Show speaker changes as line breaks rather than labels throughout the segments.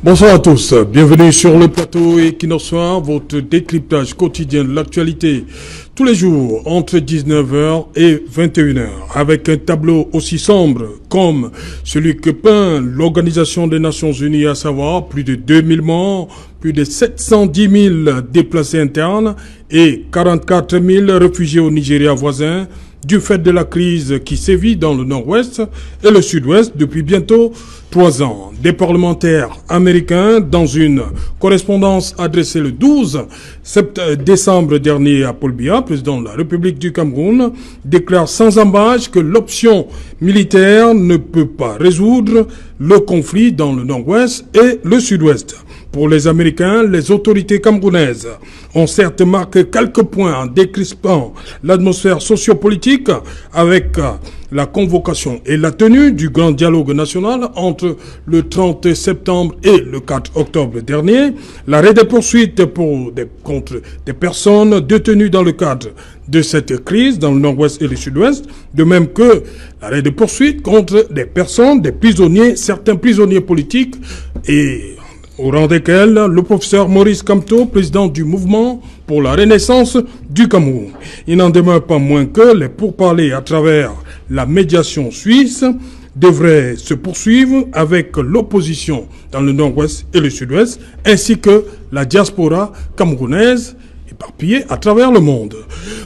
Bonsoir à tous, bienvenue sur le plateau Equinox Soir, votre décryptage quotidien de l'actualité tous les jours entre 19h et 21h avec un tableau aussi sombre comme celui que peint l'Organisation des Nations Unies, à savoir plus de 2000 morts, plus de 710 000 déplacés internes et 44 000 réfugiés au Nigeria voisin du fait de la crise qui sévit dans le nord-ouest et le sud-ouest depuis bientôt 3 ans. Des parlementaires américains, dans une correspondance adressée le 12 décembre dernier à Paul Biya, président de la République du Cameroun, déclarent sans ambages que l'option militaire ne peut pas résoudre le conflit dans le nord-ouest et le sud-ouest. Pour les Américains, les autorités camerounaises ont certes marqué quelques points en décrispant l'atmosphère sociopolitique avec la convocation et la tenue du grand dialogue national entre le 30 septembre et le 4 octobre dernier, l'arrêt des poursuites contre des personnes détenues dans le cadre de cette crise dans le nord-ouest et le sud-ouest, de même que l'arrêt des poursuites contre des personnes, des prisonniers, certains prisonniers politiques et au rang desquels le professeur Maurice Kamto, président du mouvement pour la renaissance du Cameroun. Il n'en demeure pas moins que les pourparlers à travers la médiation suisse devraient se poursuivre avec l'opposition dans le nord-ouest et le sud-ouest, ainsi que la diaspora camerounaise éparpillée à travers le monde.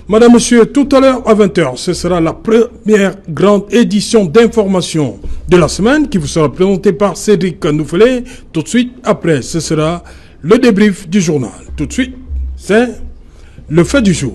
Madame, Monsieur, tout à l'heure à 20h, ce sera la première grande édition d'information de la semaine qui vous sera présentée par Cédric Noufelé. Tout de suite après, ce sera le débrief du journal. Tout de suite, c'est le fait du jour.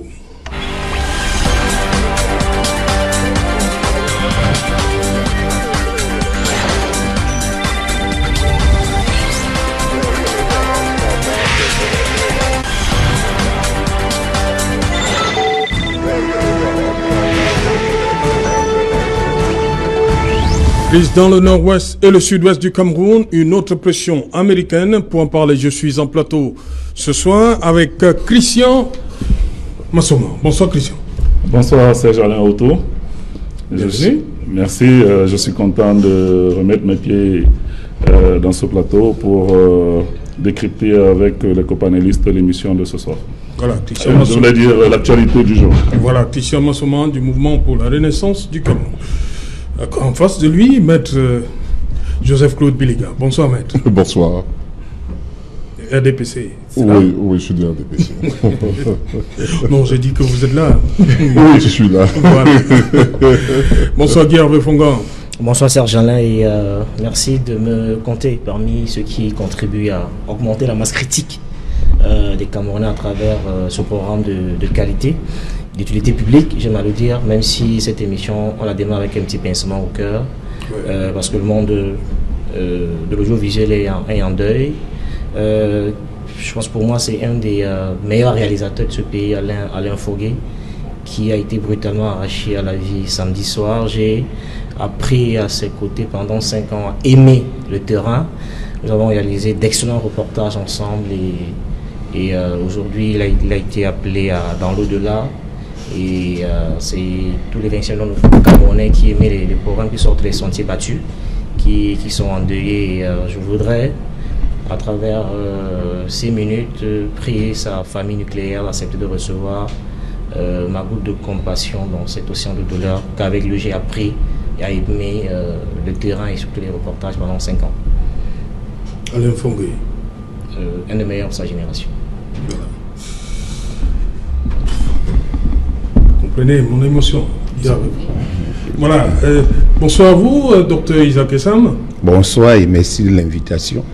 Crise dans le nord-ouest et le sud-ouest du Cameroun, une autre pression américaine. Pour en parler, je suis en plateau ce soir avec Christian Massoma. Bonsoir Christian.
Bonsoir Serge Alain Auto.
Bienvenue.
Merci, je suis content de remettre mes pieds dans ce plateau pour décrypter avec les copanélistes l'émission de ce soir.
Voilà, Christian
je voulais dire l'actualité du jour.
Et voilà, Christian Massoma du mouvement pour la renaissance du Cameroun. En face de lui, maître Joseph-Claude Biliga. Bonsoir, maître.
Bonsoir.
RDPC.
Oui, je suis de RDPC.
Non, j'ai dit que vous êtes là.
Oui, je suis là.
Voilà. Bonsoir, Guy Hervé Fongan.
Bonsoir Serge Alain et merci de me compter parmi ceux qui contribuent à augmenter la masse critique des Camerounais à travers ce programme de qualité, d'utilité publique, j'aime à le dire, même si cette émission, on la démarre avec un petit pincement au cœur, parce que le monde de l'audiovisuel est en deuil. Je pense pour moi, c'est un des meilleurs réalisateurs de ce pays, Alain Foguet, qui a été brutalement arraché à la vie samedi soir. J'ai appris à ses côtés pendant 5 ans à aimer le terrain. Nous avons réalisé d'excellents reportages ensemble et aujourd'hui, il a été appelé dans l'au-delà. Et c'est tous les 25 Camerounais qui aimaient les programmes qui sortent des sentiers battus, qui sont endeuillés. Et je voudrais, à travers 6 minutes, prier sa famille nucléaire d'accepter de recevoir ma goutte de compassion dans cet océan de douleur qu'avec lui j'ai appris et à aimer le terrain et surtout les reportages pendant 5 ans.
Alain Foguet.
Un des meilleurs de sa génération.
Voilà. Comprenez mon émotion. Voilà. Bonsoir à vous, docteur Isaac Essam.
Bonsoir et merci de l'invitation.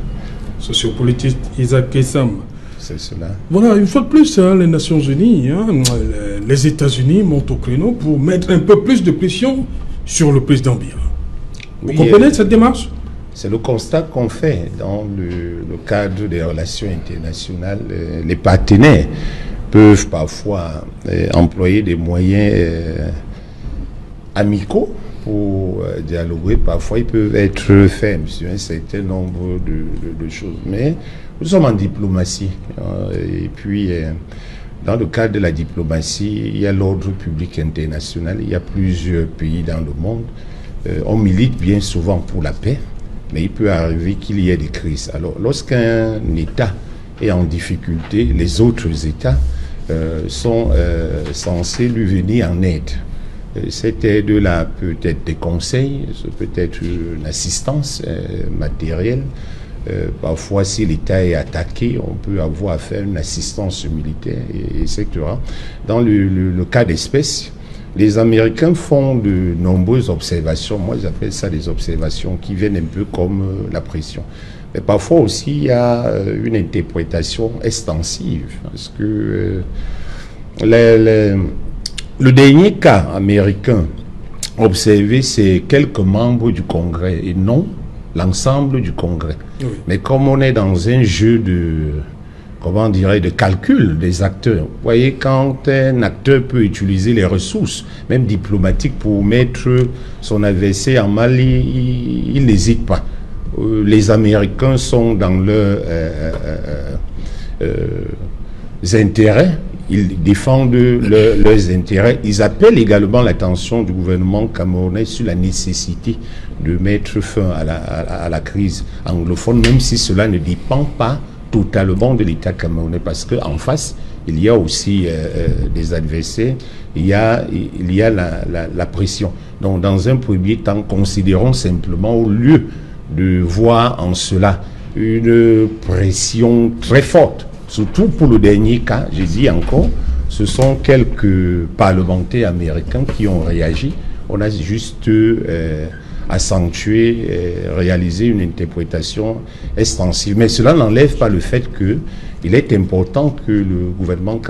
Sociopolitiste Isaac Essam.
C'est cela.
Voilà, une fois de plus, les Nations Unies, les États-Unis montent au créneau pour mettre un peu plus de pression sur le président Biya. Vous comprenez cette démarche?
C'est le constat qu'on fait dans le cadre des relations internationales. Les partenaires peuvent parfois employer des moyens amicaux pour dialoguer. Parfois, ils peuvent être fermes sur un certain nombre de choses. Mais nous sommes en diplomatie. Et puis, dans le cadre de la diplomatie, il y a l'ordre public international. Il y a plusieurs pays dans le monde. On milite bien souvent pour la paix. mais il peut arriver qu'il y ait des crises. Alors, lorsqu'un État est en difficulté, les autres États sont censés lui venir en aide. Cette aide-là peut être des conseils, peut être une assistance matérielle. Parfois, si l'État est attaqué, on peut avoir à faire une assistance militaire, etc. Dans le cas d'espèce, les Américains font de nombreuses observations. Moi, j'appelle ça des observations qui viennent un peu comme la pression. Mais parfois aussi, il y a une interprétation extensive. Parce que le dernier cas américain observé, c'est quelques membres du Congrès et non l'ensemble du Congrès. Oui. Mais comme on est dans un jeu de calcul des acteurs, vous voyez, quand un acteur peut utiliser les ressources, même diplomatiques, pour mettre son adversaire en mal, il n'hésite pas. Les Américains sont dans leurs intérêts, ils défendent leurs intérêts. Ils appellent également l'attention du gouvernement camerounais sur la nécessité de mettre fin à la crise anglophone, même si cela ne dépend pas totalement de l'État camerounais, parce qu'en face, il y a aussi des adversaires, il y a la pression. Donc, dans un premier temps, considérons simplement, au lieu de voir en cela une pression très forte, surtout pour le dernier cas, je dis encore, ce sont quelques parlementaires américains qui ont réagi. On a juste accentué, réalisé une interprétation extensive. Mais cela n'enlève pas le fait qu'il est important que le gouvernement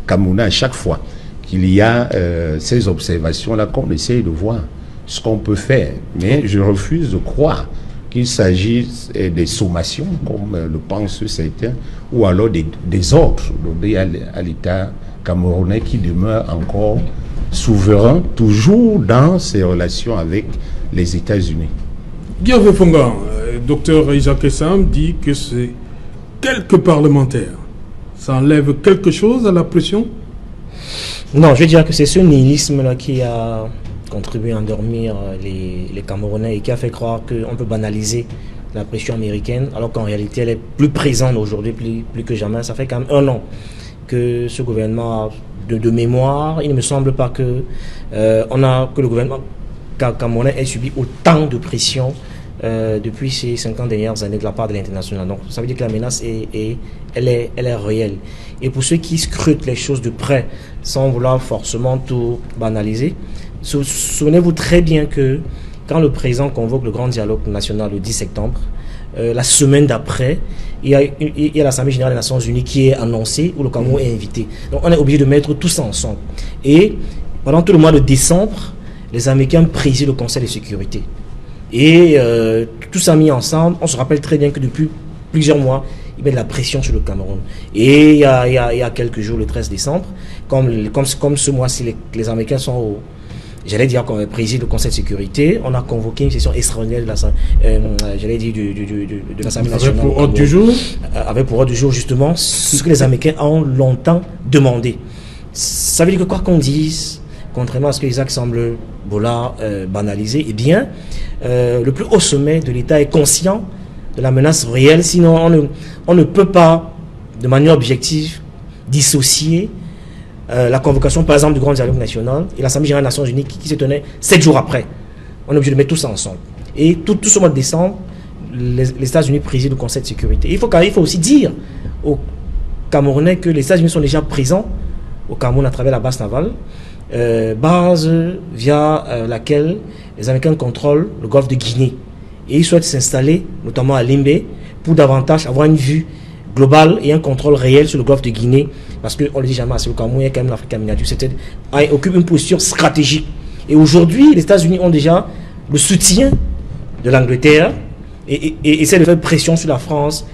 camerounais, à chaque fois qu'il y a ces observations-là, qu'on essaye de voir ce qu'on peut faire. Mais je refuse de croire qu'il s'agisse des sommations, comme le pensent certains, ou alors des ordres donnés à l'État camerounais qui demeure encore souverain, toujours dans ses relations avec les États-Unis.
Guillaume Fonga, docteur Isaac Essam dit que c'est quelques parlementaires. Ça enlève quelque chose à la pression?
Non, je veux dire que c'est ce nihilisme-là qui a contribué à endormir les Camerounais et qui a fait croire qu'on peut banaliser la pression américaine, alors qu'en réalité elle est plus présente aujourd'hui, plus que jamais. Ça fait quand même 1 an que ce gouvernement a de mémoire. Il ne me semble pas que le gouvernement camerounais ait subi autant de pression depuis ces 50 dernières années de la part de l'international. Donc ça veut dire que la menace elle est réelle. Et pour ceux qui scrutent les choses de près, sans vouloir forcément tout banaliser, souvenez-vous très bien que quand le président convoque le grand dialogue national le 10 septembre, la semaine d'après, il y a l'Assemblée générale des Nations Unies qui est annoncée, où le Cameroun est invité. Donc on est obligé de mettre tout ça ensemble. Et pendant tout le mois de décembre, les Américains président le Conseil de sécurité. Et tout ça mis ensemble, on se rappelle très bien que depuis plusieurs mois, il met de la pression sur le Cameroun. Et il y a quelques jours, le 13 décembre, comme ce mois-ci, les Américains sont comme président du Conseil de sécurité, on a convoqué une session extraordinaire de l'Assemblée nationale.
Avec pour ordre du jour
Avec pour ordre du jour, justement, ce que les Américains ont longtemps demandé. Ça veut dire que quoi qu'on dise, contrairement à ce que Isaac semble vouloir banaliser, eh bien, le plus haut sommet de l'État est conscient de la menace réelle, sinon on ne peut pas, de manière objective, dissocier la convocation, par exemple, du Grand Dialogue National et l'Assemblée Générale des Nations Unies qui se tenait 7 jours après. On est obligé de mettre tout ça ensemble. Et tout ce mois de décembre, les États-Unis président le Conseil de sécurité. Il faut aussi dire aux Camerounais que les États-Unis sont déjà présents au Cameroun à travers la base navale, base via laquelle les Américains contrôlent le golfe de Guinée. Et ils souhaitent s'installer, notamment à Limbe, pour davantage avoir une vue globale et un contrôle réel sur le golfe de Guinée, parce qu'on le dit jamais assez, le Cameroun est quand même l'Afrique miniature, occupe une position stratégique. Et aujourd'hui, les États-Unis ont déjà le soutien de l'Angleterre et essaient de faire pression sur la France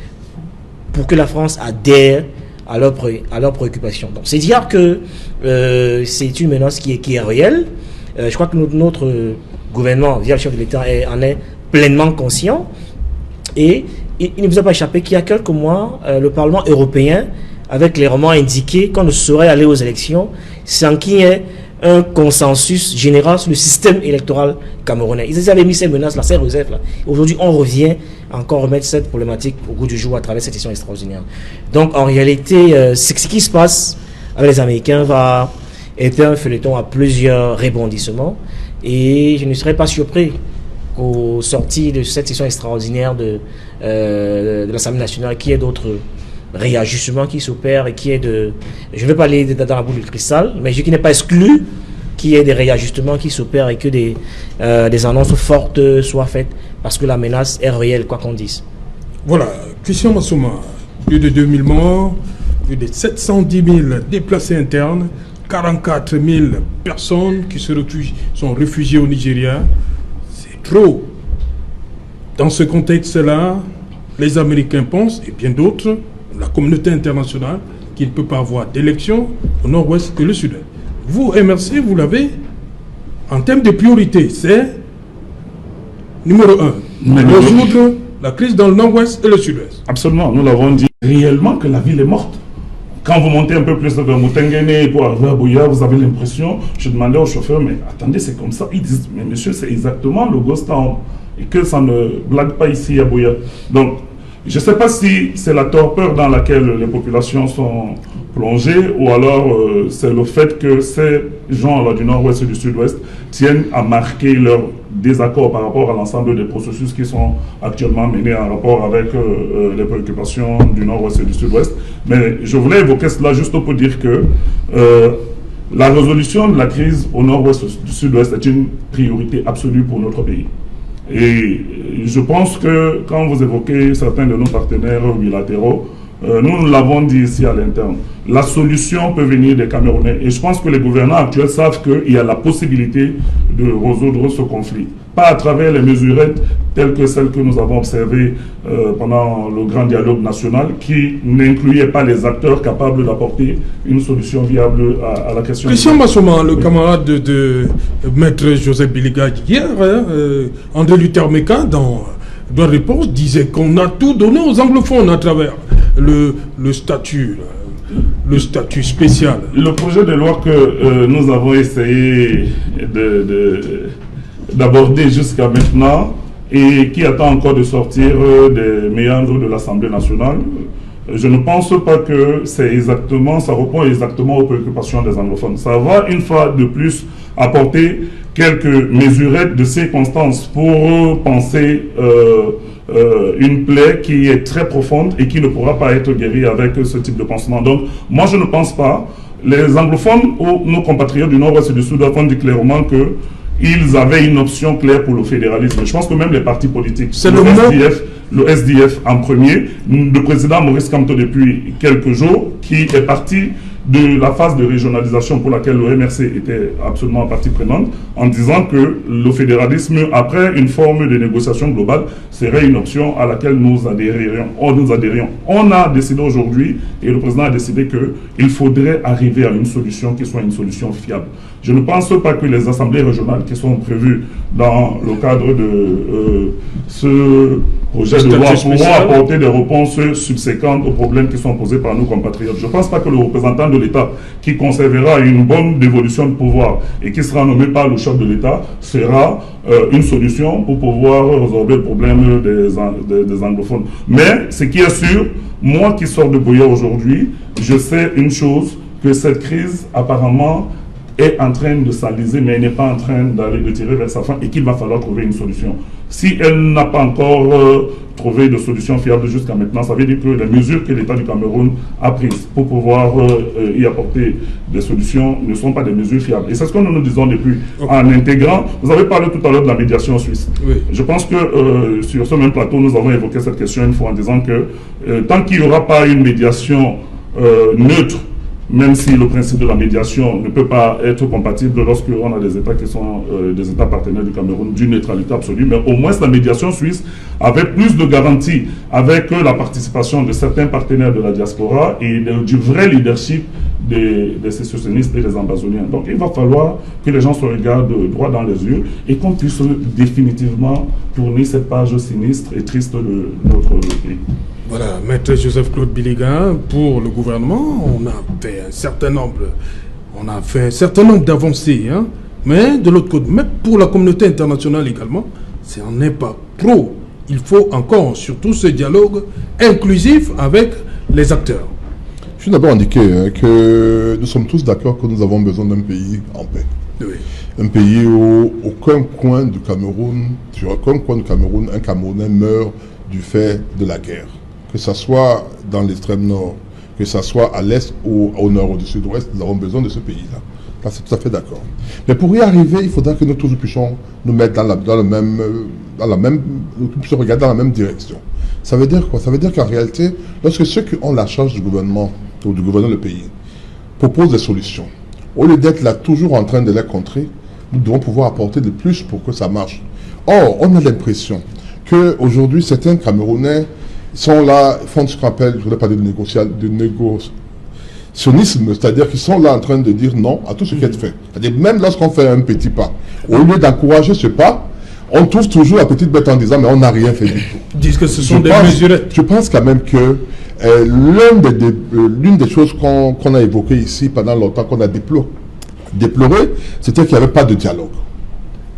pour que la France adhère à leurs préoccupations. Donc c'est dire que c'est une menace qui est réelle. Je crois que notre gouvernement, via le chef de l'État, en est pleinement conscient. Et il ne vous a pas échappé qu'il y a quelques mois, le Parlement européen avait clairement indiqué qu'on ne saurait aller aux élections sans qu'il y ait un consensus général sur le système électoral camerounais. Ils avaient mis ces menaces-là, ces réserves-là. Aujourd'hui, on revient encore remettre cette problématique au goût du jour à travers cette session extraordinaire. Donc, en réalité, ce qui se passe avec les Américains va être un feuilleton à plusieurs rebondissements. Et je ne serais pas surpris qu'au sorti de cette session extraordinaire de l'Assemblée nationale, qu'il y ait d'autres réajustements qui s'opèrent et qui est je ne vais pas aller dans la boule de cristal, mais je qui n'est pas exclu qu'il y ait des réajustements qui s'opèrent et que des annonces fortes soient faites parce que la menace est réelle, quoi qu'on dise.
Voilà, Christian Massouma, plus de 2000 morts, plus de 710 000 déplacés internes, 44 000 personnes qui sont réfugiées au Nigeria. C'est trop. Dans ce contexte-là, les Américains pensent, et bien d'autres, la communauté internationale, qu'il ne peut pas avoir d'élection au nord-ouest que le sud-est. Vous, MRC, vous l'avez en termes de priorité, c'est numéro 1, résoudre la crise dans le nord-ouest et le sud-ouest.
Absolument, nous l'avons dit réellement que la ville est morte. Quand vous montez un peu plus vers Moutengene pour arriver à Buea, vous avez l'impression, je demandais au chauffeur, mais attendez, c'est comme ça. Ils disent, mais monsieur, c'est exactement le Ghost Town. Et que ça ne blague pas ici à Buea. Donc, je ne sais pas si c'est la torpeur dans laquelle les populations sont plongées ou alors c'est le fait que ces gens-là du nord-ouest et du sud-ouest tiennent à marquer leur désaccord par rapport à l'ensemble des processus qui sont actuellement menés en rapport avec les préoccupations du nord-ouest et du sud-ouest. Mais je voulais évoquer cela juste pour dire que la résolution de la crise au nord-ouest et du sud-ouest est une priorité absolue pour notre pays. Et je pense que quand vous évoquez certains de nos partenaires bilatéraux, nous l'avons dit ici à l'interne, la solution peut venir des Camerounais. Et je pense que les gouvernants actuels savent qu'il y a la possibilité de résoudre ce conflit. Pas à travers les mesurettes telles que celles que nous avons observées pendant le grand dialogue national, qui n'incluaient pas les acteurs capables d'apporter une solution viable à la question.
Christian Massouma, le camarade de Maître Joseph Biliga hier, André Luther Meka, dans Réponse, disait qu'on a tout donné aux anglophones à travers le statut spécial. Le
projet de loi que nous avons essayé d'aborder jusqu'à maintenant et qui attend encore de sortir des méandres de l'Assemblée nationale, je ne pense pas que ça répond exactement aux préoccupations des anglophones. Ça va une fois de plus apporter quelques mesurettes de circonstances pour penser une plaie qui est très profonde et qui ne pourra pas être guérie avec ce type de pansement. Donc, moi, je ne pense pas. Les anglophones ou nos compatriotes du Nord-Ouest et du Sud-Ouest ont dit clairement qu'ils avaient une option claire pour le fédéralisme. Je pense que même les partis politiques, le SDF en premier, le président Maurice Kamto depuis quelques jours, qui est parti de la phase de régionalisation pour laquelle le MRC était absolument partie prenante, en disant que le fédéralisme, après une forme de négociation globale, serait une option à laquelle nous adhérions. On a décidé aujourd'hui, et le président a décidé qu'il faudrait arriver à une solution qui soit une solution fiable. Je ne pense pas que les assemblées régionales qui sont prévues dans le cadre de ce projet de loi pourront apporter des réponses subséquentes aux problèmes qui sont posés par nos compatriotes. Je ne pense pas que le représentant de l'État qui conservera une bonne dévolution de pouvoir et qui sera nommé par le chef de l'État sera une solution pour pouvoir résoudre le problème des anglophones. Mais ce qui est sûr, moi qui sors de Buea aujourd'hui, je sais une chose, que cette crise apparemment est en train de s'aliser, mais elle n'est pas en train de tirer vers sa fin et qu'il va falloir trouver une solution. Si elle n'a pas encore trouvé de solution fiable jusqu'à maintenant, ça veut dire que les mesures que l'État du Cameroun a prises pour pouvoir y apporter des solutions ne sont pas des mesures fiables. Et c'est ce que nous nous disons depuis, en intégrant. Vous avez parlé tout à l'heure de la médiation suisse. Oui. Je pense que sur ce même plateau, nous avons évoqué cette question une fois en disant que tant qu'il n'y aura pas une médiation neutre, même si le principe de la médiation ne peut pas être compatible lorsqu'on a des États qui sont des États partenaires du Cameroun, d'une neutralité absolue, mais au moins la médiation suisse avait plus de garanties avec la participation de certains partenaires de la diaspora et du vrai leadership des sécessionnistes et des ambazoniens. Donc il va falloir que les gens se regardent droit dans les yeux et qu'on puisse définitivement tourner cette page sinistre et triste de notre pays. Voilà,
Maître Joseph Claude Biliga, pour le gouvernement, on a fait un certain nombre, on a fait un certain nombre d'avancées, hein, mais de l'autre côté, même pour la communauté internationale également, ça n'en est pas trop. Il faut encore, surtout, ce dialogue inclusif avec les acteurs.
Je suis d'abord indiqué que nous sommes tous d'accord que nous avons besoin d'un pays en paix.
Oui.
Un pays où aucun coin du Cameroun, un Camerounais meurt du fait de la guerre. Que ce soit dans l'extrême nord, que ce soit à l'est ou au nord ou au sud-ouest, nous avons besoin de ce pays-là. Là, c'est tout à fait d'accord. Mais pour y arriver, il faudra que nous tous puissions nous mettre nous puissions regarder dans la même direction. Ça veut dire quoi? Ça veut dire qu'en réalité, lorsque ceux qui ont la charge du gouvernement ou du gouvernement du pays proposent des solutions, au lieu d'être là toujours en train de les contrer, nous devons pouvoir apporter de plus pour que ça marche. Or, on a l'impression qu'aujourd'hui, certains Camerounais sont là, font ce qu'on appelle, je ne voudrais pas dire de négociationnisme, c'est-à-dire qu'ils sont là en train de dire non à tout ce qui est fait. C'est-à-dire même lorsqu'on fait un petit pas, au lieu d'encourager ce pas, on trouve toujours la petite bête en disant mais on n'a rien fait du tout.
Ils disent que ce sont des mesurettes.
Je pense quand même que l'une des choses qu'on a évoquées ici pendant longtemps, qu'on a déploré, c'était qu'il n'y avait pas de dialogue.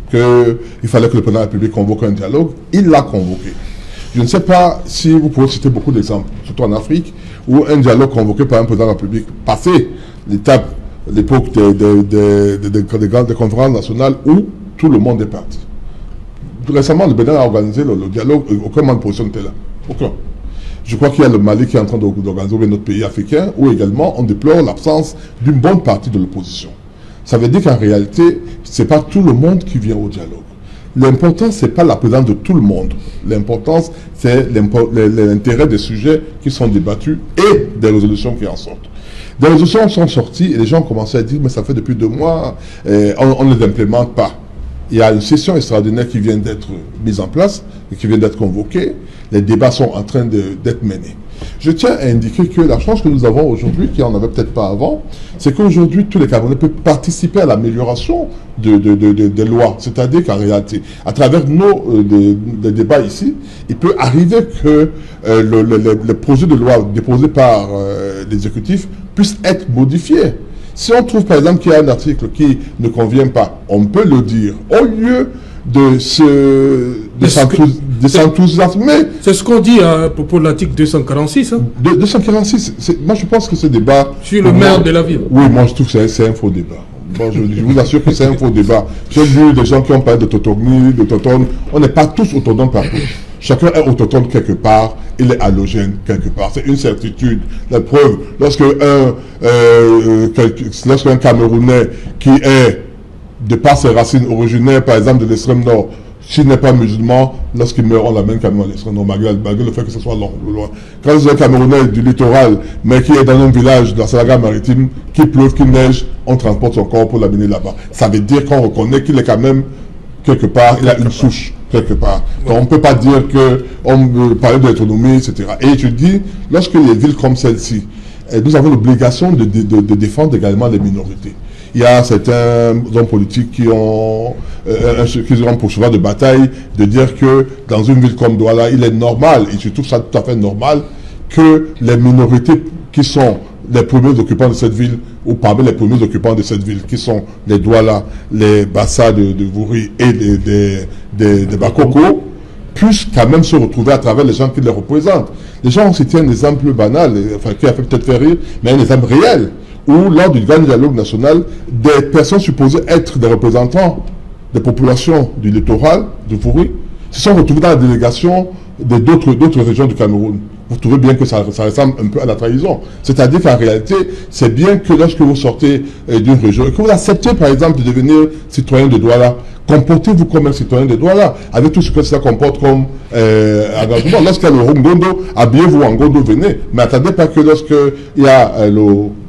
Qu'il fallait que le président de la République convoque un dialogue. Il l'a convoqué. Je ne sais pas si vous pouvez citer beaucoup d'exemples, surtout en Afrique, où un dialogue convoqué par un président de la République passé l'époque des conférences nationales où tout le monde est parti. Récemment, le Bénin a organisé le dialogue, aucun membre de position n'était là. Aucun. Je crois qu'il y a le Mali qui est en train d'organiser un autre pays africain où également on déplore l'absence d'une bonne partie de l'opposition. Ça veut dire qu'en réalité, ce n'est pas tout le monde qui vient au dialogue. L'important, ce n'est pas la présence de tout le monde. L'importance, c'est l'intérêt des sujets qui sont débattus et des résolutions qui en sortent. Des résolutions sont sorties et les gens ont commencé à dire mais ça fait depuis 2 mois, on ne les implémente pas. Il y a une session extraordinaire qui vient d'être mise en place et qui vient d'être convoquée. Les débats sont en train d'être menés. Je tiens à indiquer que la chance que nous avons aujourd'hui, qui n'en avait peut-être pas avant, c'est qu'aujourd'hui, tous les Camerounais peuvent participer à l'amélioration des lois. C'est-à-dire qu'en réalité, à travers des débats ici, il peut arriver que le projet de loi déposé par l'exécutif puisse être modifié. Si on trouve par exemple qu'il y a un article qui ne convient pas, on peut le dire. Au lieu de s'enthousiasmer.
C'est ce qu'on dit à propos de l'article 246. Hein?
246, moi je pense que ce débat...
Sur le maire de la ville.
Oui, moi je trouve que c'est un faux débat. Bon, je vous assure que c'est un faux débat. J'ai vu des gens qui ont parlé d'autonomie, d'autochtone. On n'est pas tous autochtones partout. Chacun est autochtone quelque part, il est allogène quelque part. C'est une certitude. La preuve, lorsqu'un Camerounais qui est, de par ses racines originaires, par exemple de l'extrême nord, s'il n'est pas musulman, lorsqu'il meurt, on l'amène quand même à l'extrême nord, malgré le fait que ce soit loin. Quand c'est un Camerounais du littoral, mais qui est dans un village, dans sa gare maritime, qu'il pleuve, qu'il neige, on transporte son corps pour l'amener là-bas. Ça veut dire qu'on reconnaît qu'il est quand même, quelque part, il a une souche, quelque part. Donc on ne peut pas dire qu'on parle de l'autonomie, etc. Et je dis, lorsque les villes comme celle-ci, nous avons l'obligation de défendre également les minorités. Il y a certains hommes politiques qui ont pour cheval de bataille de dire que dans une ville comme Douala, il est normal, et je trouve ça tout à fait normal, que les minorités qui sont les premiers occupants de cette ville, ou parmi les premiers occupants de cette ville, qui sont les Douala, les Bassa de Vouri et des Bakoko, puissent quand même se retrouver à travers les gens qui les représentent. Les gens ont cité un exemple banal, enfin qui a fait peut-être faire rire, mais un exemple réel, où lors du grand dialogue national, des personnes supposées être des représentants des populations du littoral, de Vouri, se sont retrouvées dans la délégation d'autres régions du Cameroun. Vous trouvez bien que ça ressemble un peu à la trahison. C'est-à-dire qu'en réalité, c'est bien que lorsque vous sortez d'une région et que vous acceptez par exemple de devenir citoyen de Douala, comportez-vous comme un citoyen de Douala, avec tout ce que ça comporte comme engagement. Lorsqu'il y a le Rongondo, habillez-vous en Gondo, venez. Mais attendez pas que lorsqu'il y a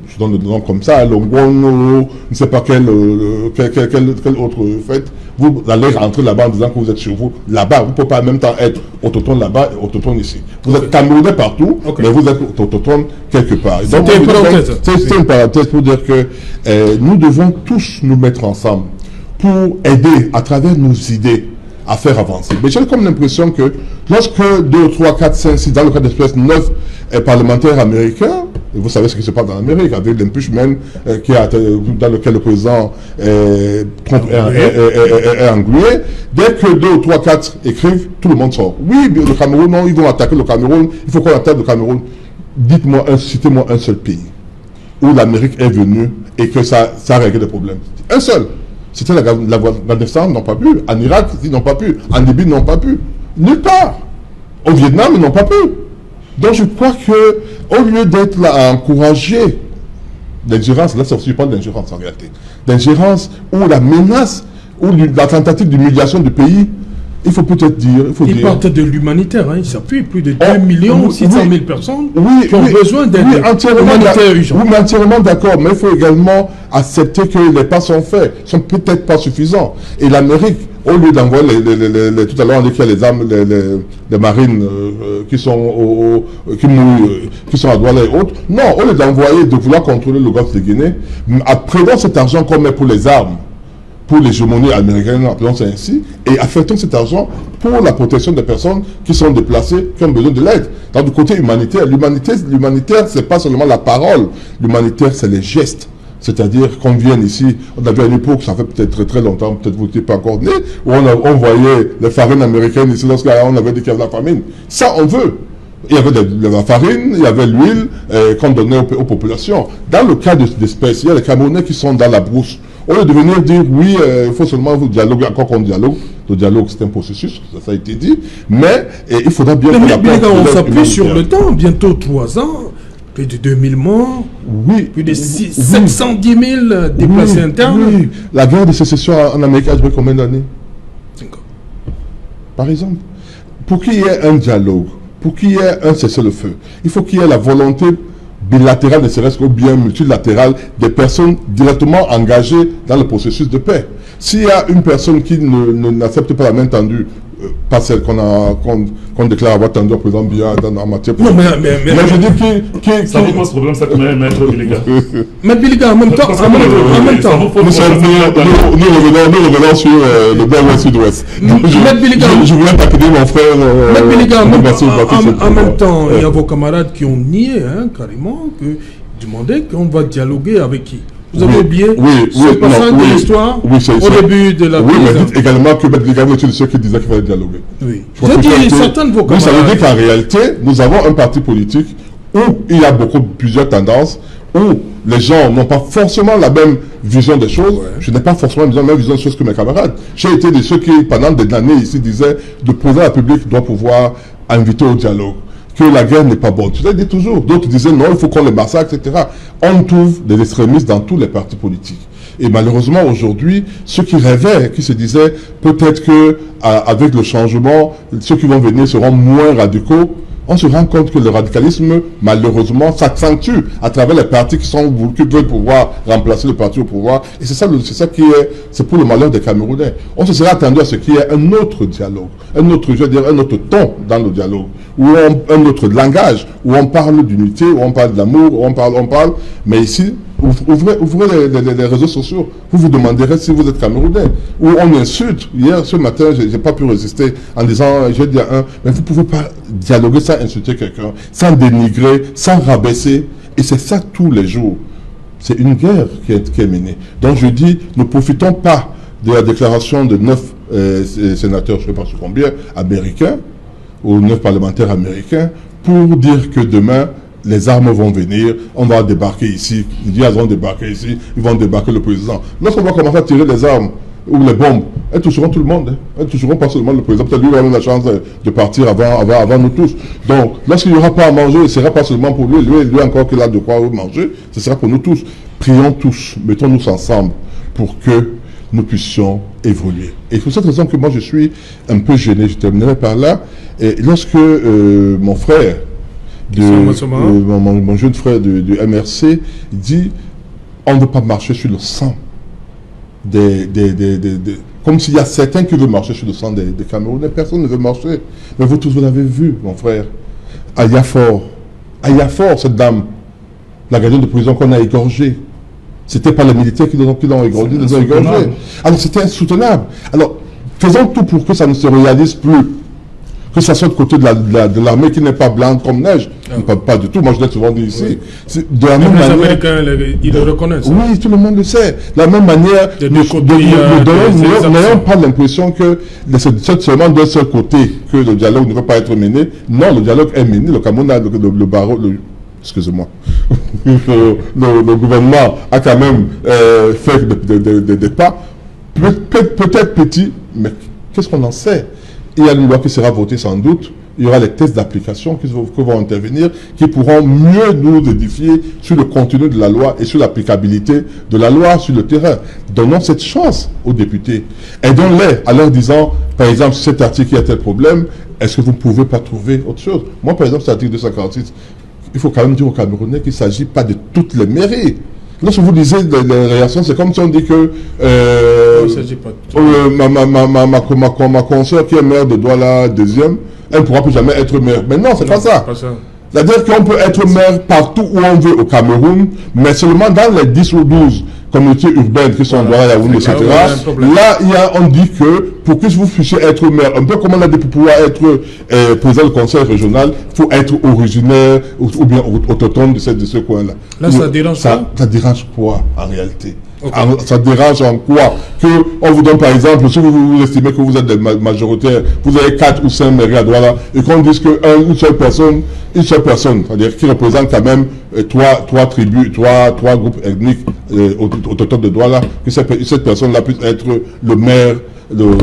je donne le nom comme ça, le Ngono, je ne sais pas quelle autre fête, vous allez rentrer là-bas en disant que vous êtes chez vous. Là-bas, vous ne pouvez pas en même temps être autochtone là-bas et autochtone ici. Vous êtes Camerounais partout, mais vous êtes autochtone quelque part.
C'était une parenthèse.
C'est une parenthèse pour dire que nous devons tous nous mettre ensemble pour aider à travers nos idées à faire avancer. Mais j'ai comme l'impression que lorsque 2, 3, 4, 5, 6, dans le cas d'espèce 9 parlementaires américains, et vous savez ce qui se passe dans l'Amérique, avec l'impeachment dans lequel le président Trump est englué, dès que 2 ou 3, 4 écrivent, tout le monde sort. Oui, le Cameroun, non, ils vont attaquer le Cameroun, il faut qu'on attaque le Cameroun. Dites-moi, citez-moi un seul pays où l'Amérique est venue et que ça a réglé des problèmes. Un seul. C'était l'Afghanistan, ils n'ont pas pu. En Irak, ils n'ont pas pu. En Libye, ils n'ont pas pu. Nulle part. Au Vietnam, ils n'ont pas pu. Donc je crois que au lieu d'être là à encourager l'ingérence, là ça ne suffit pas d'ingérence en réalité. L'ingérence ou la menace ou la tentative d'humiliation du pays, il faut peut-être dire...
Ils partent de l'humanitaire, hein. Ils s'appuient plus de 2 600 000 personnes qui ont besoin d'aide humanitaire urgente.
Oui, mais entièrement d'accord, mais il faut également accepter que les pas sont faits, ne sont peut-être pas suffisants. Et l'Amérique, au lieu d'envoyer tout à l'heure on dit qu'il y a les armes, les marines qui sont qui sont à Douala et autres, non, au lieu d'envoyer, de vouloir contrôler le golfe de Guinée, prenons cet argent qu'on met pour les armes, pour l'hégémonie américaine, appelons ça ainsi, et affectons cet argent pour la protection des personnes qui sont déplacées, qui ont besoin de l'aide. Dans le côté humanitaire, l'humanitaire, c'est pas seulement la parole, l'humanitaire, c'est les gestes. C'est-à-dire qu'on vienne ici, on avait une époque, ça fait peut-être très longtemps, peut-être vous n'étiez pas encore né, où on voyait les farines américaines ici lorsqu'on avait dit qu'il y avait la famine. Ça, on veut. Il y avait de la farine, il y avait l'huile qu'on donnait aux populations. Dans le cas d'espèces, il y a les Camerounais qui sont dans la brousse. Au lieu de venir dire, oui, il faut seulement dialoguer, encore qu'on dialogue. Le dialogue, c'est un processus, ça a été dit. Mais il faudra bien...
Mais on s'appuie sur le temps, bientôt 3 ans. Plus de 2000 morts,
oui,
plus de 710 000 déplacés internes.
Oui. La guerre de sécession en Amérique a duré combien d'années?
5 ans.
Par exemple, pour qu'il y ait un dialogue, pour qu'il y ait un cessez-le-feu, il faut qu'il y ait la volonté bilatérale, ne serait-ce qu'au bien multilatérale, des personnes directement engagées dans le processus de paix. S'il y a une personne qui n'accepte pas la main tendue, pas celle qu'on déclare avoir tendue au président Biya en matière politique.
Non, mais
je dis
ça vous pose problème, ça que maître Biliga.
Mais Biliga, en même temps,
nous revenons sur le nord-ouest sud-ouest. Je voulais taquiner mon frère.
Mais Biliga, en même temps, il y a vos camarades qui ont nié, carrément, demandaient qu'on va dialoguer avec qui? Vous avez oublié ce passage de l'histoire au début de la crise.
Oui, mais dites également que Bedliga était de ceux qui disaient qu'il fallait dialoguer.
Oui. J'ai dit certains de vos camarades.
Ça veut dire qu'en réalité, nous avons un parti politique où il y a plusieurs tendances, où les gens n'ont pas forcément la même vision des choses. Ouais. Je n'ai pas forcément la même vision des choses que mes camarades. J'ai été de ceux qui, pendant des années ici, disaient que le président de la République doit pouvoir inviter au dialogue, que la guerre n'est pas bonne. Je l'ai dit toujours. D'autres disaient non, il faut qu'on les massacre, etc. On trouve des extrémistes dans tous les partis politiques. Et malheureusement, aujourd'hui, ceux qui rêvaient, qui se disaient peut-être que avec le changement, ceux qui vont venir seront moins radicaux, on se rend compte que le radicalisme, malheureusement, s'accentue à travers les partis qui veulent pouvoir remplacer le parti au pouvoir. Et c'est ça qui est, c'est pour le malheur des Camerounais. On se serait attendu à ce qu'il y ait un autre dialogue, un autre ton dans le dialogue, ou un autre langage, où on parle d'unité, où on parle d'amour, où on parle, mais ici, ouvrez les réseaux sociaux, vous vous demanderez si vous êtes Camerounais, où on insulte. Hier, ce matin, j'ai pas pu résister en disant, j'ai dit à un, mais vous pouvez pas dialoguer sans insulter quelqu'un, sans dénigrer, sans rabaisser, et c'est ça tous les jours. C'est une guerre qui est menée. Donc je dis, ne profitons pas de la déclaration de 9 sénateurs, je ne sais pas sur combien, américains, ou 9 parlementaires américains, pour dire que demain, les armes vont venir, on va débarquer ici, les Diaz vont débarquer ici, ils vont débarquer le président. Lorsqu'on va commencer à tirer les armes ou les bombes, elles toucheront tout le monde. Elles ne toucheront pas seulement le président. Peut-être lui va avoir la chance de partir avant nous tous. Donc, lorsqu'il n'y aura pas à manger, ce ne sera pas seulement pour lui, lui encore qu'il a de quoi manger, ce sera pour nous tous. Prions tous, mettons-nous ensemble pour que nous puissions évoluer. Et c'est pour cette raison que moi je suis un peu gêné. Je terminerai par là. Et lorsque mon frère, mon jeune frère du MRC dit on ne veut pas marcher sur le sang comme s'il y a certains qui veulent marcher sur le sang des Camerounais. Personne ne veut marcher. Mais vous tous, vous l'avez vu, mon frère, à Yafor, cette dame, la gardienne de prison qu'on a égorgée, c'était pas les militaires qui l'ont égorgée. Alors c'était insoutenable. Alors Faisons tout pour que ça ne se réalise plus. Que ça soit de côté de l'armée qui n'est pas blanc comme neige. Pas du tout. Moi, je l'ai souvent dit ici. De la même
les
manière,
Américains, ils le reconnaissent.
Oui, tout le monde le sait. De la même manière, n'ayons pas l'impression que c'est seulement d'un seul côté que le dialogue ne peut pas être mené. Non, le dialogue est mené. Le Cameroun a le barreau, excusez-moi, le gouvernement a quand même fait des pas, peut-être petits, mais qu'est-ce qu'on en sait? Il y a une loi qui sera votée sans doute. Il y aura les tests d'application qui vont intervenir, qui pourront mieux nous édifier sur le contenu de la loi et sur l'applicabilité de la loi sur le terrain. Donnons cette chance aux députés. Aidons-les en leur disant, par exemple, sur cet article, il y a tel problème, est-ce que vous ne pouvez pas trouver autre chose? Moi, par exemple, cet article 246, il faut quand même dire aux Camerounais qu'il ne s'agit pas de toutes les mairies. Lorsque vous lisez les réactions, c'est comme si on dit que ma consoeur qui est maire de Douala, deuxième, elle ne pourra plus jamais être maire. Mais non, c'est pas ça. C'est-à-dire qu'on peut être maire partout où on veut au Cameroun, mais seulement dans les 10 ou 12 communautés urbaines qui sont Douala, Yaoundé, etc. Là, on dit que pour que vous puissiez être maire, un peu comme on a dit pour pouvoir être président du conseil régional, il faut être originaire ou bien autochtone de ce coin-là.
Là, ça dérange quoi?
Ça dérange quoi en réalité? Ça dérange en quoi? Que on vous donne par exemple, si vous estimez que vous êtes majoritaire, vous avez 4 ou 5 mairies à Douala, et qu'on dise qu'une seule personne, c'est-à-dire qui représente quand même 3 tribus, 3 groupes ethniques autochtones de Douala, que cette personne-là puisse être le maire,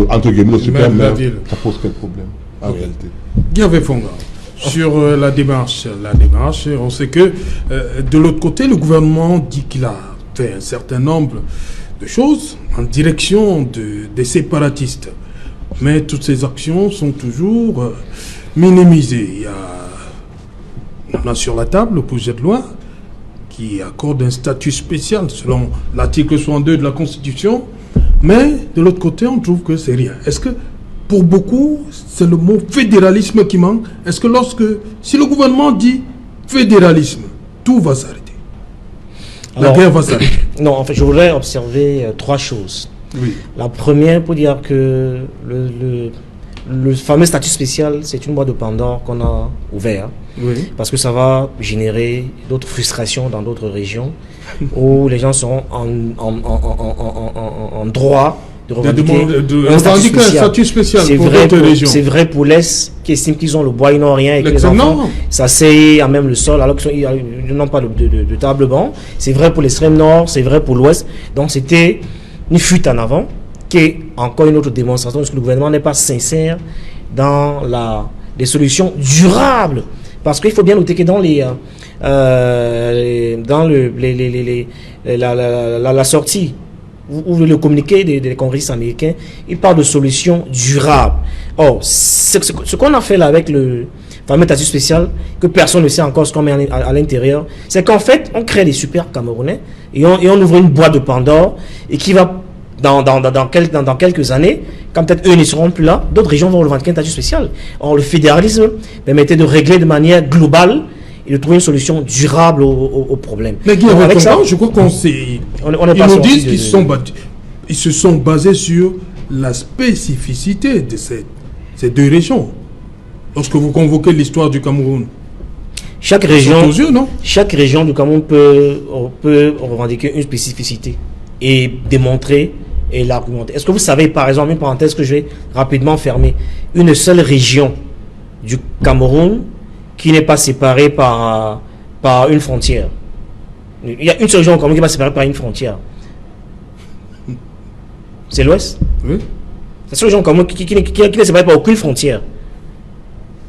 entre guillemets, le super maire. Ça pose quel problème en réalité?
Guy Fonga, sur la démarche, on sait que de l'autre côté, le gouvernement dit qu'il a fait un certain nombre de choses en direction des séparatistes. Mais toutes ces actions sont toujours minimisées. On a sur la table le projet de loi qui accorde un statut spécial selon l'article 62 de la Constitution, mais de l'autre côté, on trouve que c'est rien. Est-ce que pour beaucoup, c'est le mot fédéralisme qui manque? Est-ce que si le gouvernement dit fédéralisme, tout va s'arrêter? La guerre va s'arrêter?
Non, en fait, je voudrais observer 3 choses.
Oui.
La première, pour dire que le fameux statut spécial, c'est une boîte de Pandore qu'on a ouvert.
Oui.
Parce que ça va générer d'autres frustrations dans d'autres régions où les gens seront en droit de revendiquer un statut spécial pour d'autres régions. C'est vrai pour l'Est qui estiment qu'ils ont le bois, ils n'ont rien et que les enfants s'asseyent à même le sol alors qu'ils n'ont pas de table banc. C'est vrai pour l'extrême nord, c'est vrai pour l'Ouest. Donc c'était une fuite en avant qui est encore une autre démonstration de ce que le gouvernement n'est pas sincère dans des solutions durables. Parce qu'il faut bien noter que dans la sortie ou le communiqué des congressistes américains, il parle de solutions durables. Or, ce qu'on a fait là avec le fameux statut spécial, que personne ne sait encore ce qu'on met à l'intérieur, c'est qu'en fait, on crée des super Camerounais et on ouvre une boîte de Pandore et qui va, dans quelques années, quand peut-être eux ne seront plus là, d'autres régions vont revendiquer un statut spécial. Or, le fédéralisme permettait de régler de manière globale et de trouver une solution durable au problème.
Mais Guy, avec ça, je crois qu'on sait. Ils nous disent qu'ils se sont basés sur la spécificité de ces deux régions. Lorsque vous convoquez l'histoire du Cameroun,
chaque région du Cameroun peut revendiquer une spécificité et démontrer et l'argumenter. Est-ce que vous savez, par exemple, une parenthèse que je vais rapidement fermer, une seule région du Cameroun qui n'est pas séparée par une frontière? Il y a une seule région au Cameroun qui n'est pas séparée par une frontière. C'est l'Ouest.
Oui.
C'est la seule région au Cameroun qui n'est séparée par aucune frontière.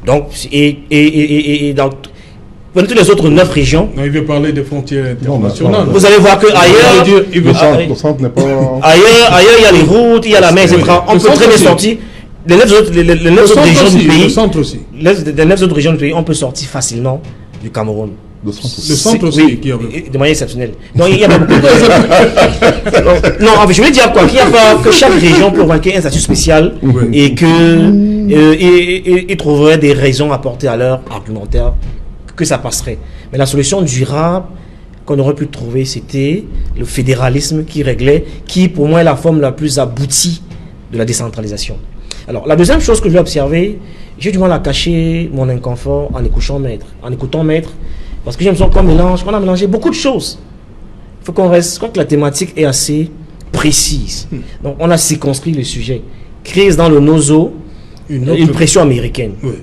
Donc, et dans toutes les autres 9 régions.
Non, il veut parler des frontières internationales.
Vous allez voir qu'ailleurs, ailleurs, il y a les routes, il y a la mer, etc. On peut très bien sortir. Les 9 autres régions du pays.
Le centre aussi.
Les 9 autres régions du pays, on peut sortir facilement du Cameroun.
Le centre aussi.
Oui, de manière exceptionnelle. Donc, il y a pas beaucoup de... Non, en fait, je veux dire quoi, qu'il n'y a pas que chaque région peut revendiquer un statut spécial et qu'ils trouveraient des raisons à porter à leur argumentaire que ça passerait. Mais la solution durable qu'on aurait pu trouver, c'était le fédéralisme qui réglait, qui pour moi est la forme la plus aboutie de la décentralisation. Alors, la deuxième chose que je vais observer, j'ai du mal à cacher mon inconfort en écoutant Maître, parce que j'ai l'impression qu'on a mélangé beaucoup de choses. Il faut qu'on reste, je crois que la thématique est assez précise. Donc, on a circonscrit le sujet. Crise dans le nozo, une pression américaine.
Oui.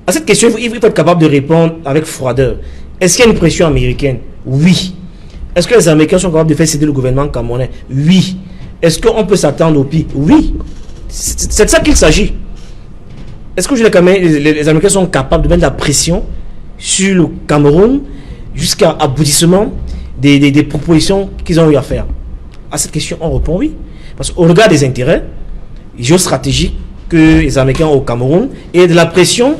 À cette question, il faut être capable de répondre avec froideur. Est-ce qu'il y a une pression américaine? Oui. Est-ce que les Américains sont capables de faire céder le gouvernement camerounais? Oui. Est-ce qu'on peut s'attendre au pire? Oui. C'est de ça qu'il s'agit. Est-ce que les Américains sont capables de mettre de la pression sur le Cameroun jusqu'à aboutissement des propositions qu'ils ont eu à faire? À cette question, on répond oui. Parce qu'au regard des intérêts géostratégiques que les Américains ont au Cameroun et de la pression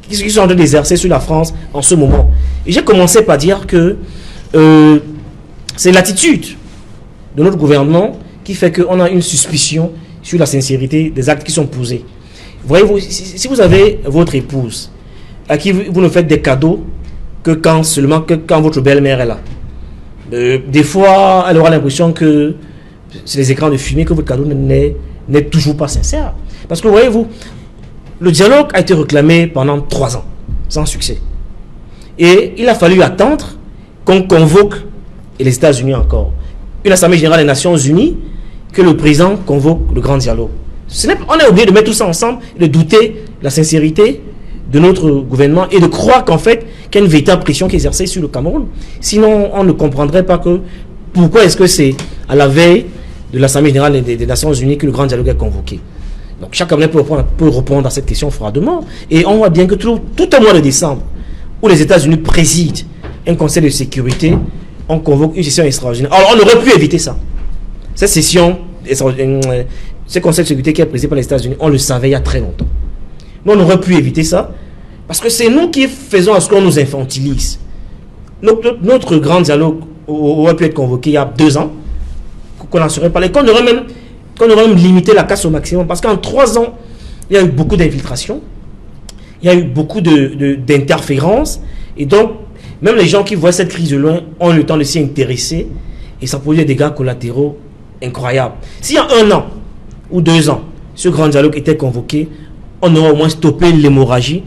qu'ils sont en train d'exercer sur la France en ce moment. Et j'ai commencé par dire que c'est l'attitude de notre gouvernement qui fait qu'on a une suspicion sur la sincérité des actes qui sont posés. Voyez-vous, si vous avez votre épouse à qui vous ne faites des cadeaux que quand votre belle-mère est là, des fois, elle aura l'impression que c'est les écrans de fumée, que votre cadeau n'est toujours pas sincère. Parce que voyez-vous, le dialogue a été réclamé pendant 3 ans, sans succès. Et il a fallu attendre qu'on convoque, et les États-Unis encore, une Assemblée générale des Nations Unies, que le président convoque le grand dialogue. On a oublié de mettre tout ça ensemble, de douter de la sincérité de notre gouvernement et de croire qu'en fait, qu'il y a une véritable pression qui est exercée sur le Cameroun. Sinon, on ne comprendrait pas pourquoi est-ce que c'est à la veille de l'Assemblée générale des Nations Unies que le grand dialogue est convoqué. Donc chaque Camerounais peut répondre à cette question froidement. Et on voit bien que tout un mois de décembre, où les États-Unis président un conseil de sécurité, on convoque une session extraordinaire. Alors on aurait pu éviter ça. Cette session, ce conseil de sécurité qui est présidé par les États-Unis, on le savait il y a très longtemps. Nous, on aurait pu éviter ça, parce que c'est nous qui faisons à ce qu'on nous infantilise. Notre grand dialogue aurait pu être convoqué il y a 2 ans, qu'on n'en serait pas là, qu'on aurait même limité la casse au maximum, parce qu'en 3 ans, il y a eu beaucoup d'infiltrations, il y a eu beaucoup d'interférences, et donc, même les gens qui voient cette crise de loin ont eu le temps de s'y intéresser, et ça produit des dégâts collatéraux incroyables. S'il y a 1 an ou 2 ans, ce grand dialogue était convoqué, on aurait au moins stoppé l'hémorragie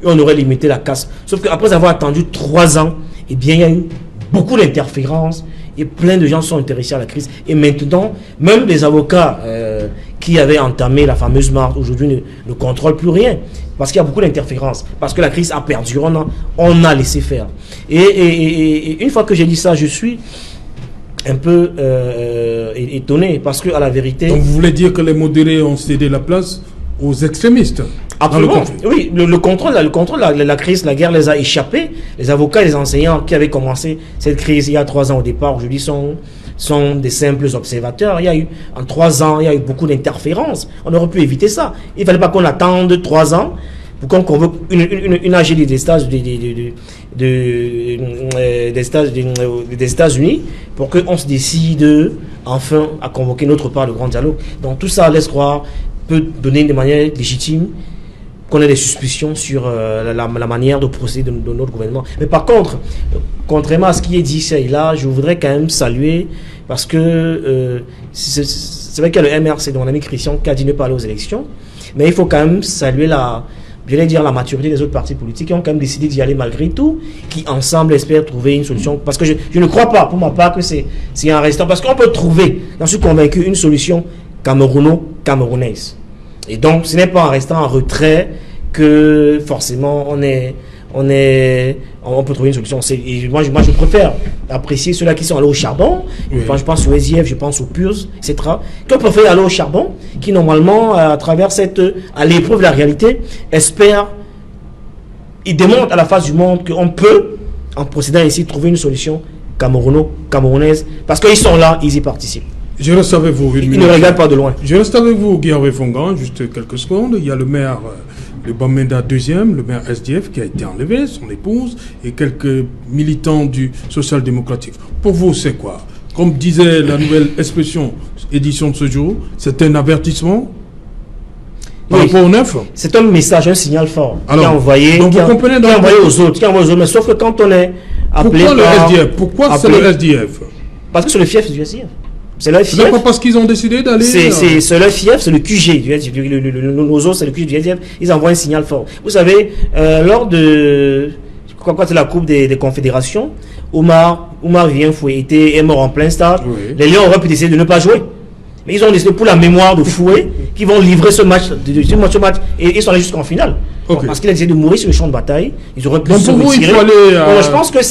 et on aurait limité la casse. Sauf qu'après avoir attendu 3 ans, eh bien, il y a eu beaucoup d'interférences et plein de gens sont intéressés à la crise. Et maintenant, même les avocats qui avaient entamé la fameuse marche aujourd'hui ne contrôlent plus rien parce qu'il y a beaucoup d'interférences, parce que la crise a perduré, on a laissé faire. Et une fois que j'ai dit ça, je suis un peu étonné parce que à la vérité...
Donc vous voulez dire que les modérés ont cédé la place aux extrémistes?
Absolument. Oui, le contrôle, la crise, la guerre les a échappés. Les avocats et les enseignants qui avaient commencé cette crise il y a 3 ans au départ, aujourd'hui sont des simples observateurs. Il y a eu, en 3 ans, il y a eu beaucoup d'interférences. On aurait pu éviter ça. Il ne fallait pas qu'on attende 3 ans pour qu'on convoque une AG des États-Unis pour qu'on se décide enfin à convoquer notre part le grand dialogue. Donc tout ça laisse croire, peut donner de manière légitime qu'on ait des suspicions sur la manière de procéder de notre gouvernement. Mais par contre, contrairement à ce qui est dit ici et là, je voudrais quand même saluer, parce que c'est vrai qu'il y a le MRC de mon ami Christian qui a dit ne pas aller aux élections, mais il faut quand même saluer la maturité des autres partis politiques qui ont quand même décidé d'y aller malgré tout, qui ensemble espèrent trouver une solution. Parce que je ne crois pas, pour ma part, que c'est un restant, parce qu'on peut trouver, j'en suis convaincu, une solution camerounaise. Et donc, ce n'est pas en restant en retrait que forcément on peut trouver une solution. Et moi, je préfère apprécier ceux-là qui sont allés au charbon. Oui. Enfin, je pense aux SDF, je pense aux PURS, etc. Que préfère aller au charbon, qui normalement, à travers à l'épreuve de la réalité, espère, il démontre à la face du monde qu'on peut, en procédant ainsi, trouver une solution camerounaise, parce qu'ils sont là, ils y participent.
Je reste avec vous.
Ils ne regardent pas de loin.
Je reste avec vous, Guillaume Fongan, juste quelques secondes. Il y a le maire de Bamenda 2e, le maire SDF qui a été enlevé, son épouse, et quelques militants du social-démocratique. Pour vous, c'est quoi? Comme disait la nouvelle expression, édition de ce jour, c'est un avertissement par rapport au 9? C'est
un message, un signal fort.
Alors,
qui est envoyé, aux autres. Mais sauf que quand on est appelé
Pourquoi le SDF? Pourquoi c'est le SDF?
Parce que c'est le fief du SDF. C'est leur
C'est pas
fief.
parce qu'ils ont décidé d'aller...
C'est leur fief, c'est le QG du SDF. Nos autres, c'est le QG du SDF. Ils envoient un signal fort. Vous savez, lors de... Quand c'est la Coupe des Confédérations, Oumar Vivien Foué est mort en plein stade.
Oui.
Les Lions auraient pu décider de ne pas jouer. Mais ils ont décidé pour la mémoire de Foué qu'ils vont livrer ce match, et ils sont allés jusqu'en finale.
Okay.
Donc, parce qu'il a décidé de mourir sur le champ de bataille, ils auraient pu
Donc
se
pour vous,
retirer.
il faut aller...
Donc, je pense que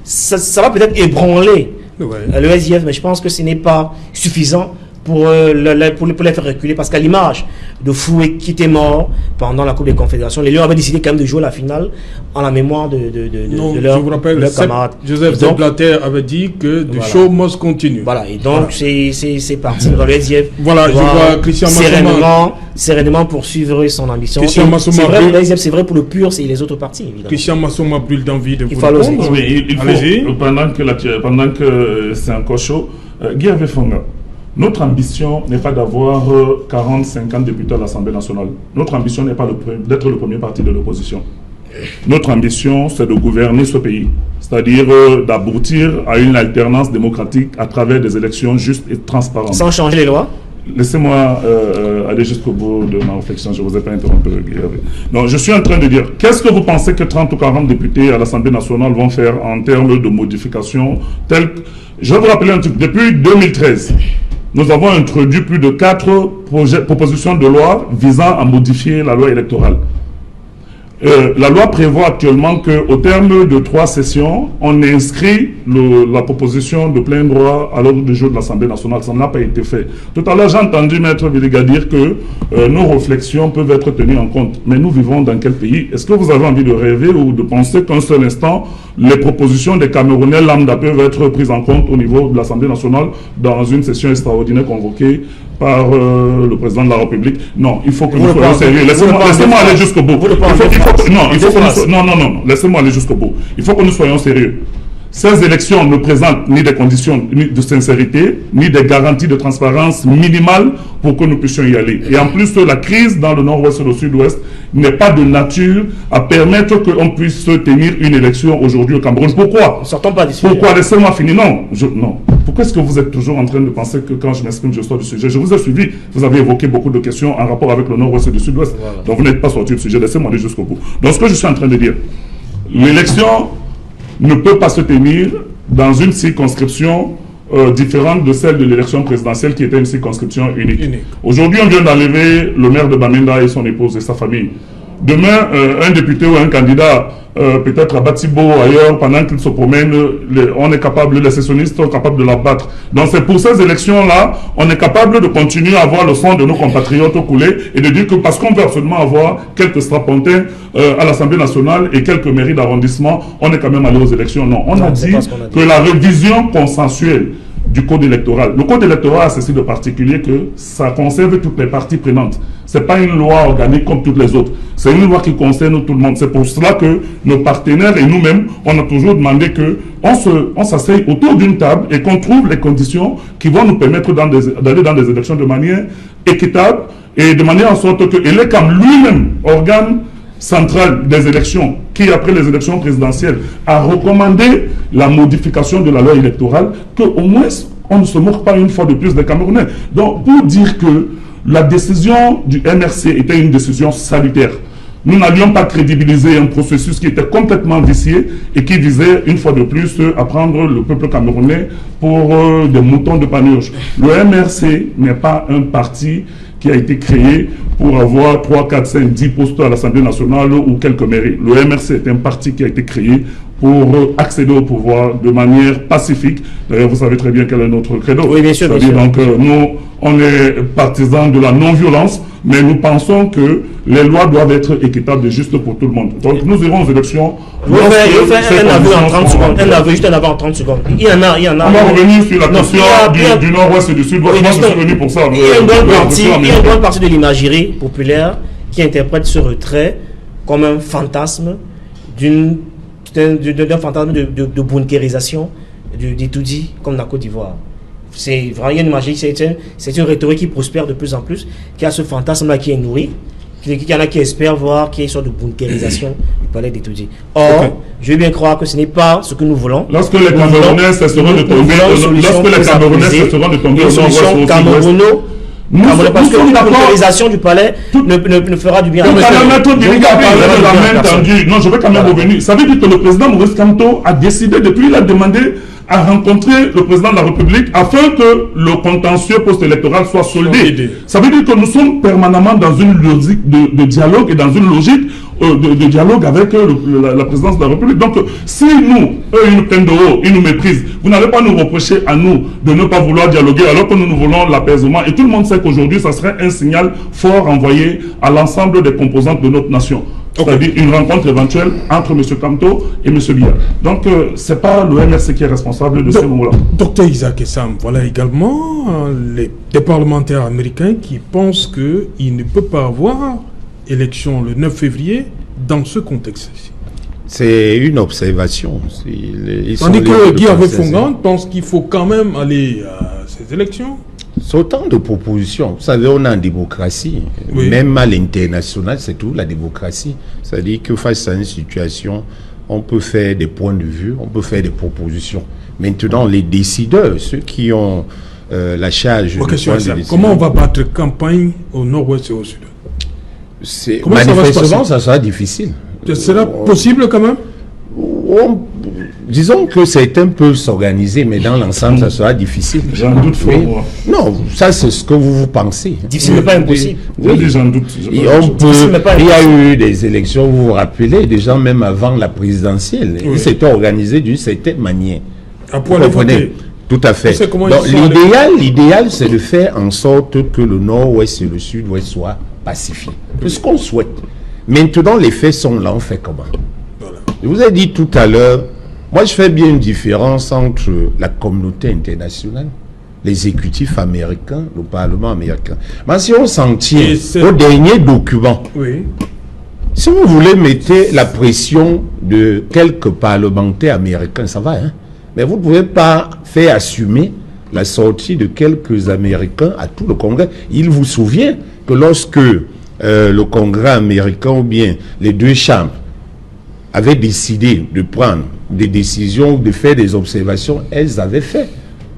ça va peut-être ébranler le SDF, mais je pense que ce n'est pas suffisant pour les faire reculer, parce qu'à l'image de Foué qui était mort pendant la Coupe des Confédérations, les Lions avaient décidé quand même de jouer la finale en la mémoire de
je vous rappelle,
leurs camarades.
Joseph Sepp Blatter avait dit que the show must continue.
Voilà, et donc c'est parti dans le SDF.
Voilà, je vois Christian Massouma
sereinement poursuivre son ambition.
Christian Massouma,
le SDF, c'est vrai pour le PUR et les autres partis, évidemment.
Christian Massouma a plus d'envie de vous
répondre.
Oui, il faut, pendant que c'est encore chaud, Guy Fonga. Notre ambition n'est pas d'avoir 40-50 députés à l'Assemblée nationale. Notre ambition n'est pas d'être le premier parti de l'opposition. Notre ambition, c'est de gouverner ce pays, c'est-à-dire d'aboutir à une alternance démocratique à travers des élections justes et transparentes.
Sans changer les lois?
Laissez-moi aller jusqu'au bout de ma réflexion, je ne vous ai pas interrompu. Donc, je suis en train de dire, qu'est-ce que vous pensez que 30 ou 40 députés à l'Assemblée nationale vont faire en termes de modifications telles que... Je vais vous rappeler un truc, depuis 2013, nous avons introduit plus de 4 propositions de loi visant à modifier la loi électorale. La loi prévoit actuellement qu'au terme de 3 sessions, on inscrit la proposition de plein droit à l'ordre du jour de l'Assemblée nationale. Ça n'a pas été fait. Tout à l'heure, j'ai entendu Maître Villiga dire que nos réflexions peuvent être tenues en compte. Mais nous vivons dans quel pays? Est-ce que vous avez envie de rêver ou de penser qu'un seul instant, les propositions des Camerounais lambda peuvent être prises en compte au niveau de l'Assemblée nationale dans une session extraordinaire convoquée par le président de la République? Non, il faut que nous soyons sérieux. Laissez-moi aller jusqu'au bout. Non, laissez-moi aller jusqu'au bout. Il faut que nous soyons sérieux. Ces élections ne présentent ni des conditions de sincérité, ni des garanties de transparence minimales pour que nous puissions y aller. Et en plus, la crise dans le nord-ouest et le sud-ouest n'est pas de nature à permettre qu'on puisse tenir une élection aujourd'hui au Cameroun. Pourquoi?
Sortons pas d'ici.
Pourquoi? Laissez-moi finir. Non. Pourquoi est-ce que vous êtes toujours en train de penser que quand je m'exprime, je sors du sujet? Je vous ai suivi. Vous avez évoqué beaucoup de questions en rapport avec le nord-ouest et le sud-ouest. Voilà. Donc vous n'êtes pas sorti du sujet. Laissez-moi aller jusqu'au bout. Donc ce que je suis en train de dire, l'élection ne peut pas se tenir dans une circonscription différente de celle de l'élection présidentielle qui était une circonscription unique. Aujourd'hui, on vient d'enlever le maire de Bamenda et son épouse et sa famille. Demain, un député ou un candidat, peut-être à Batibo ou ailleurs, pendant qu'il se promène, on est capable, les sessionnistes sont capables de l'abattre. Donc c'est pour ces élections-là, on est capable de continuer à avoir le sang de nos compatriotes couler et de dire que parce qu'on veut absolument avoir quelques strapontins à l'Assemblée nationale et quelques mairies d'arrondissement, on est quand même allé aux élections. Non, on a dit que la révision consensuelle du code électoral. Le code électoral a ceci de particulier que ça conserve toutes les parties prenantes. Ce n'est pas une loi organique comme toutes les autres. C'est une loi qui concerne tout le monde. C'est pour cela que nos partenaires et nous-mêmes, on a toujours demandé qu'on s'asseye autour d'une table et qu'on trouve les conditions qui vont nous permettre d'aller dans des élections de manière équitable et de manière en sorte que l'ECAM lui-même, organe central des élections, qui après les élections présidentielles a recommandé la modification de la loi électorale, qu'au moins on ne se moque pas une fois de plus des Camerounais. Donc pour dire que la décision du MRC était une décision salutaire, nous n'allions pas crédibiliser un processus qui était complètement vicié et qui visait une fois de plus à prendre le peuple camerounais pour des moutons de Panurge. Le MRC n'est pas un parti qui a été créé pour avoir 3, 4, 5, 10 postes à l'Assemblée nationale ou quelques mairies. Le MRC est un parti qui a été créé pour accéder au pouvoir de manière pacifique. D'ailleurs, vous savez très bien quel est notre credo.
Oui, bien sûr.
Donc, nous, on est partisans de la non-violence, mais nous pensons que les lois doivent être équitables et justes pour tout le monde. Donc, nous irons aux élections.
Je vais faire un aveu en 30 secondes. Juste un aveu en 30 secondes. Il y en a.
On va revenir sur la question du nord-ouest et du sud-ouest. Moi, je suis venu pour ça.
Il y a une bonne partie de l'imagerie populaire qui interprète ce retrait comme un fantasme d'un fantasme de bunkérisation d'Itoudi comme la Côte d'Ivoire. C'est vraiment une imagerie, c'est une rhétorique qui prospère de plus en plus, qui a ce fantasme-là qui est nourri, qu'il y en a qui espèrent voir qu'il y a une sorte de bunkérisation palais d'Etoudi. Or, je veux bien croire que ce n'est pas ce que nous voulons.
Lorsque les Camerounais cesseront de tomber,
une solution Camerounais, parce que la polarisation du palais ne fera du bien.
Non, je vais quand même revenir. Ça veut dire que le président Maurice Kamto a décidé, depuis il a demandé à rencontrer le président de la République afin que le contentieux post-électoral soit soldé. Ça veut dire que nous sommes permanemment dans une logique de dialogue et dans une logique de dialogue avec la présidence de la République. Donc, si nous, eux, ils nous prennent de haut, ils nous méprisent, vous n'allez pas nous reprocher à nous de ne pas vouloir dialoguer alors que nous voulons l'apaisement. Et tout le monde sait qu'aujourd'hui, ça serait un signal fort envoyé à l'ensemble des composantes de notre nation. C'est-à-dire une rencontre éventuelle entre M. Kamto et M. Biya. Donc, ce n'est pas le MRC qui est responsable de ce moment-là.
Docteur Isaac Essam, voilà également des parlementaires américains qui pensent qu'il ne peut pas avoir élection le 9 février dans ce contexte-ci.
C'est une observation.
Tandis que Guy Avé-Fongan pense qu'il faut quand même aller à ces élections.
C'est autant de propositions. Vous savez, on est en démocratie. Oui. Même à l'international, c'est tout la démocratie. C'est-à-dire que face à une situation, on peut faire des points de vue, on peut faire des propositions. Maintenant, les décideurs, ceux qui ont la charge de
question comment on va battre campagne au nord-ouest et au sud?
Manifestement, ça sera difficile.
Ce sera possible quand même?
Disons que certains peuvent s'organiser, mais dans l'ensemble, ça sera difficile.
J'en doute fort, moi.
Non, ça c'est ce que vous pensez.
Difficile, mais pas impossible.
Oui.
J'en doute.
Il y a eu des élections, vous vous rappelez, déjà même avant la présidentielle. Ils s'étaient organisés d'une certaine manière.
À point comprenez?
Tout à fait. Donc l'idéal, c'est de faire en sorte que le nord-ouest et le sud-ouest soient pacifiés. C'est ce qu'on souhaite. Maintenant, les faits sont là, on fait comment? Je vous ai dit tout à l'heure, moi je fais bien une différence entre la communauté internationale, l'exécutif américain, le Parlement américain. Mais si on s'en tient au dernier document, si vous voulez mettre la pression de quelques parlementaires américains, ça va, hein? Mais vous ne pouvez pas faire assumer la sortie de quelques Américains à tout le Congrès. Il vous souvient que lorsque le Congrès américain ou bien les deux chambres avaient décidé de prendre des décisions, de faire des observations, elles avaient fait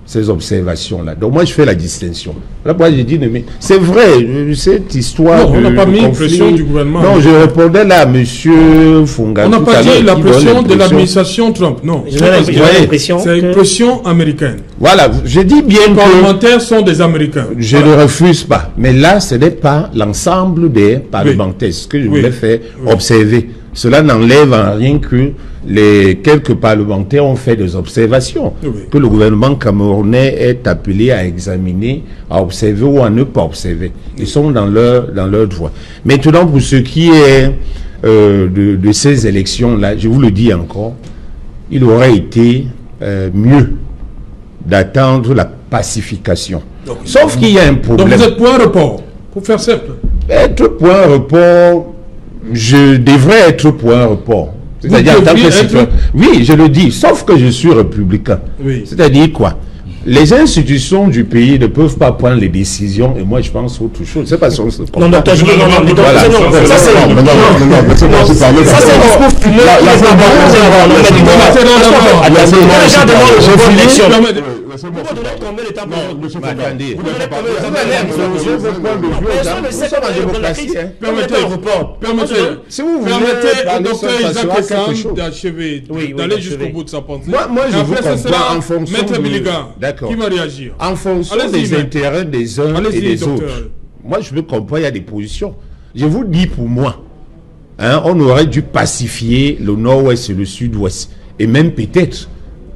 ces observations-là. Donc moi, je fais la distinction. Là, moi, j'ai dit, mais c'est vrai, cette histoire
on n'a pas mis une pression du gouvernement.
Non, je répondais là à M. Fonga.
On n'a pas dit la pression de l'administration Trump, non. C'est une pression américaine.
Voilà, je dis bien que
les parlementaires sont des Américains.
Je ne refuse pas. Mais là, ce n'est pas l'ensemble des parlementaires. Ce que je voulais faire observer. Cela n'enlève en rien que les quelques parlementaires ont fait des observations que le gouvernement camerounais est appelé à examiner, à observer ou à ne pas observer. Ils sont dans leur droit. Maintenant, pour ce qui est de ces élections-là, je vous le dis encore, il aurait été mieux d'attendre la pacification. Sauf qu'il y a un problème.
Donc vous êtes pour un report, pour faire simple.
Être pour un report, je devrais être pour un report. C'est-à-dire en tant que citoyen. Oui, je le dis, sauf que je suis républicain. Oui. C'est-à-dire quoi? Les institutions du pays ne peuvent pas prendre les décisions et moi je pense autre chose. C'est pas ça.
Non, docteur, ça c'est
si vous permettez au docteur Isaac Essam d'achever, d'aller jusqu'au bout de sa pensée.
Moi je vous comprends en fonction
qui va réagir
en fonction des intérêts des uns et des autres. Moi je veux comprendre, il y a des positions. Je vous dis pour moi, on aurait dû pacifier le nord-ouest et le sud-ouest et même peut-être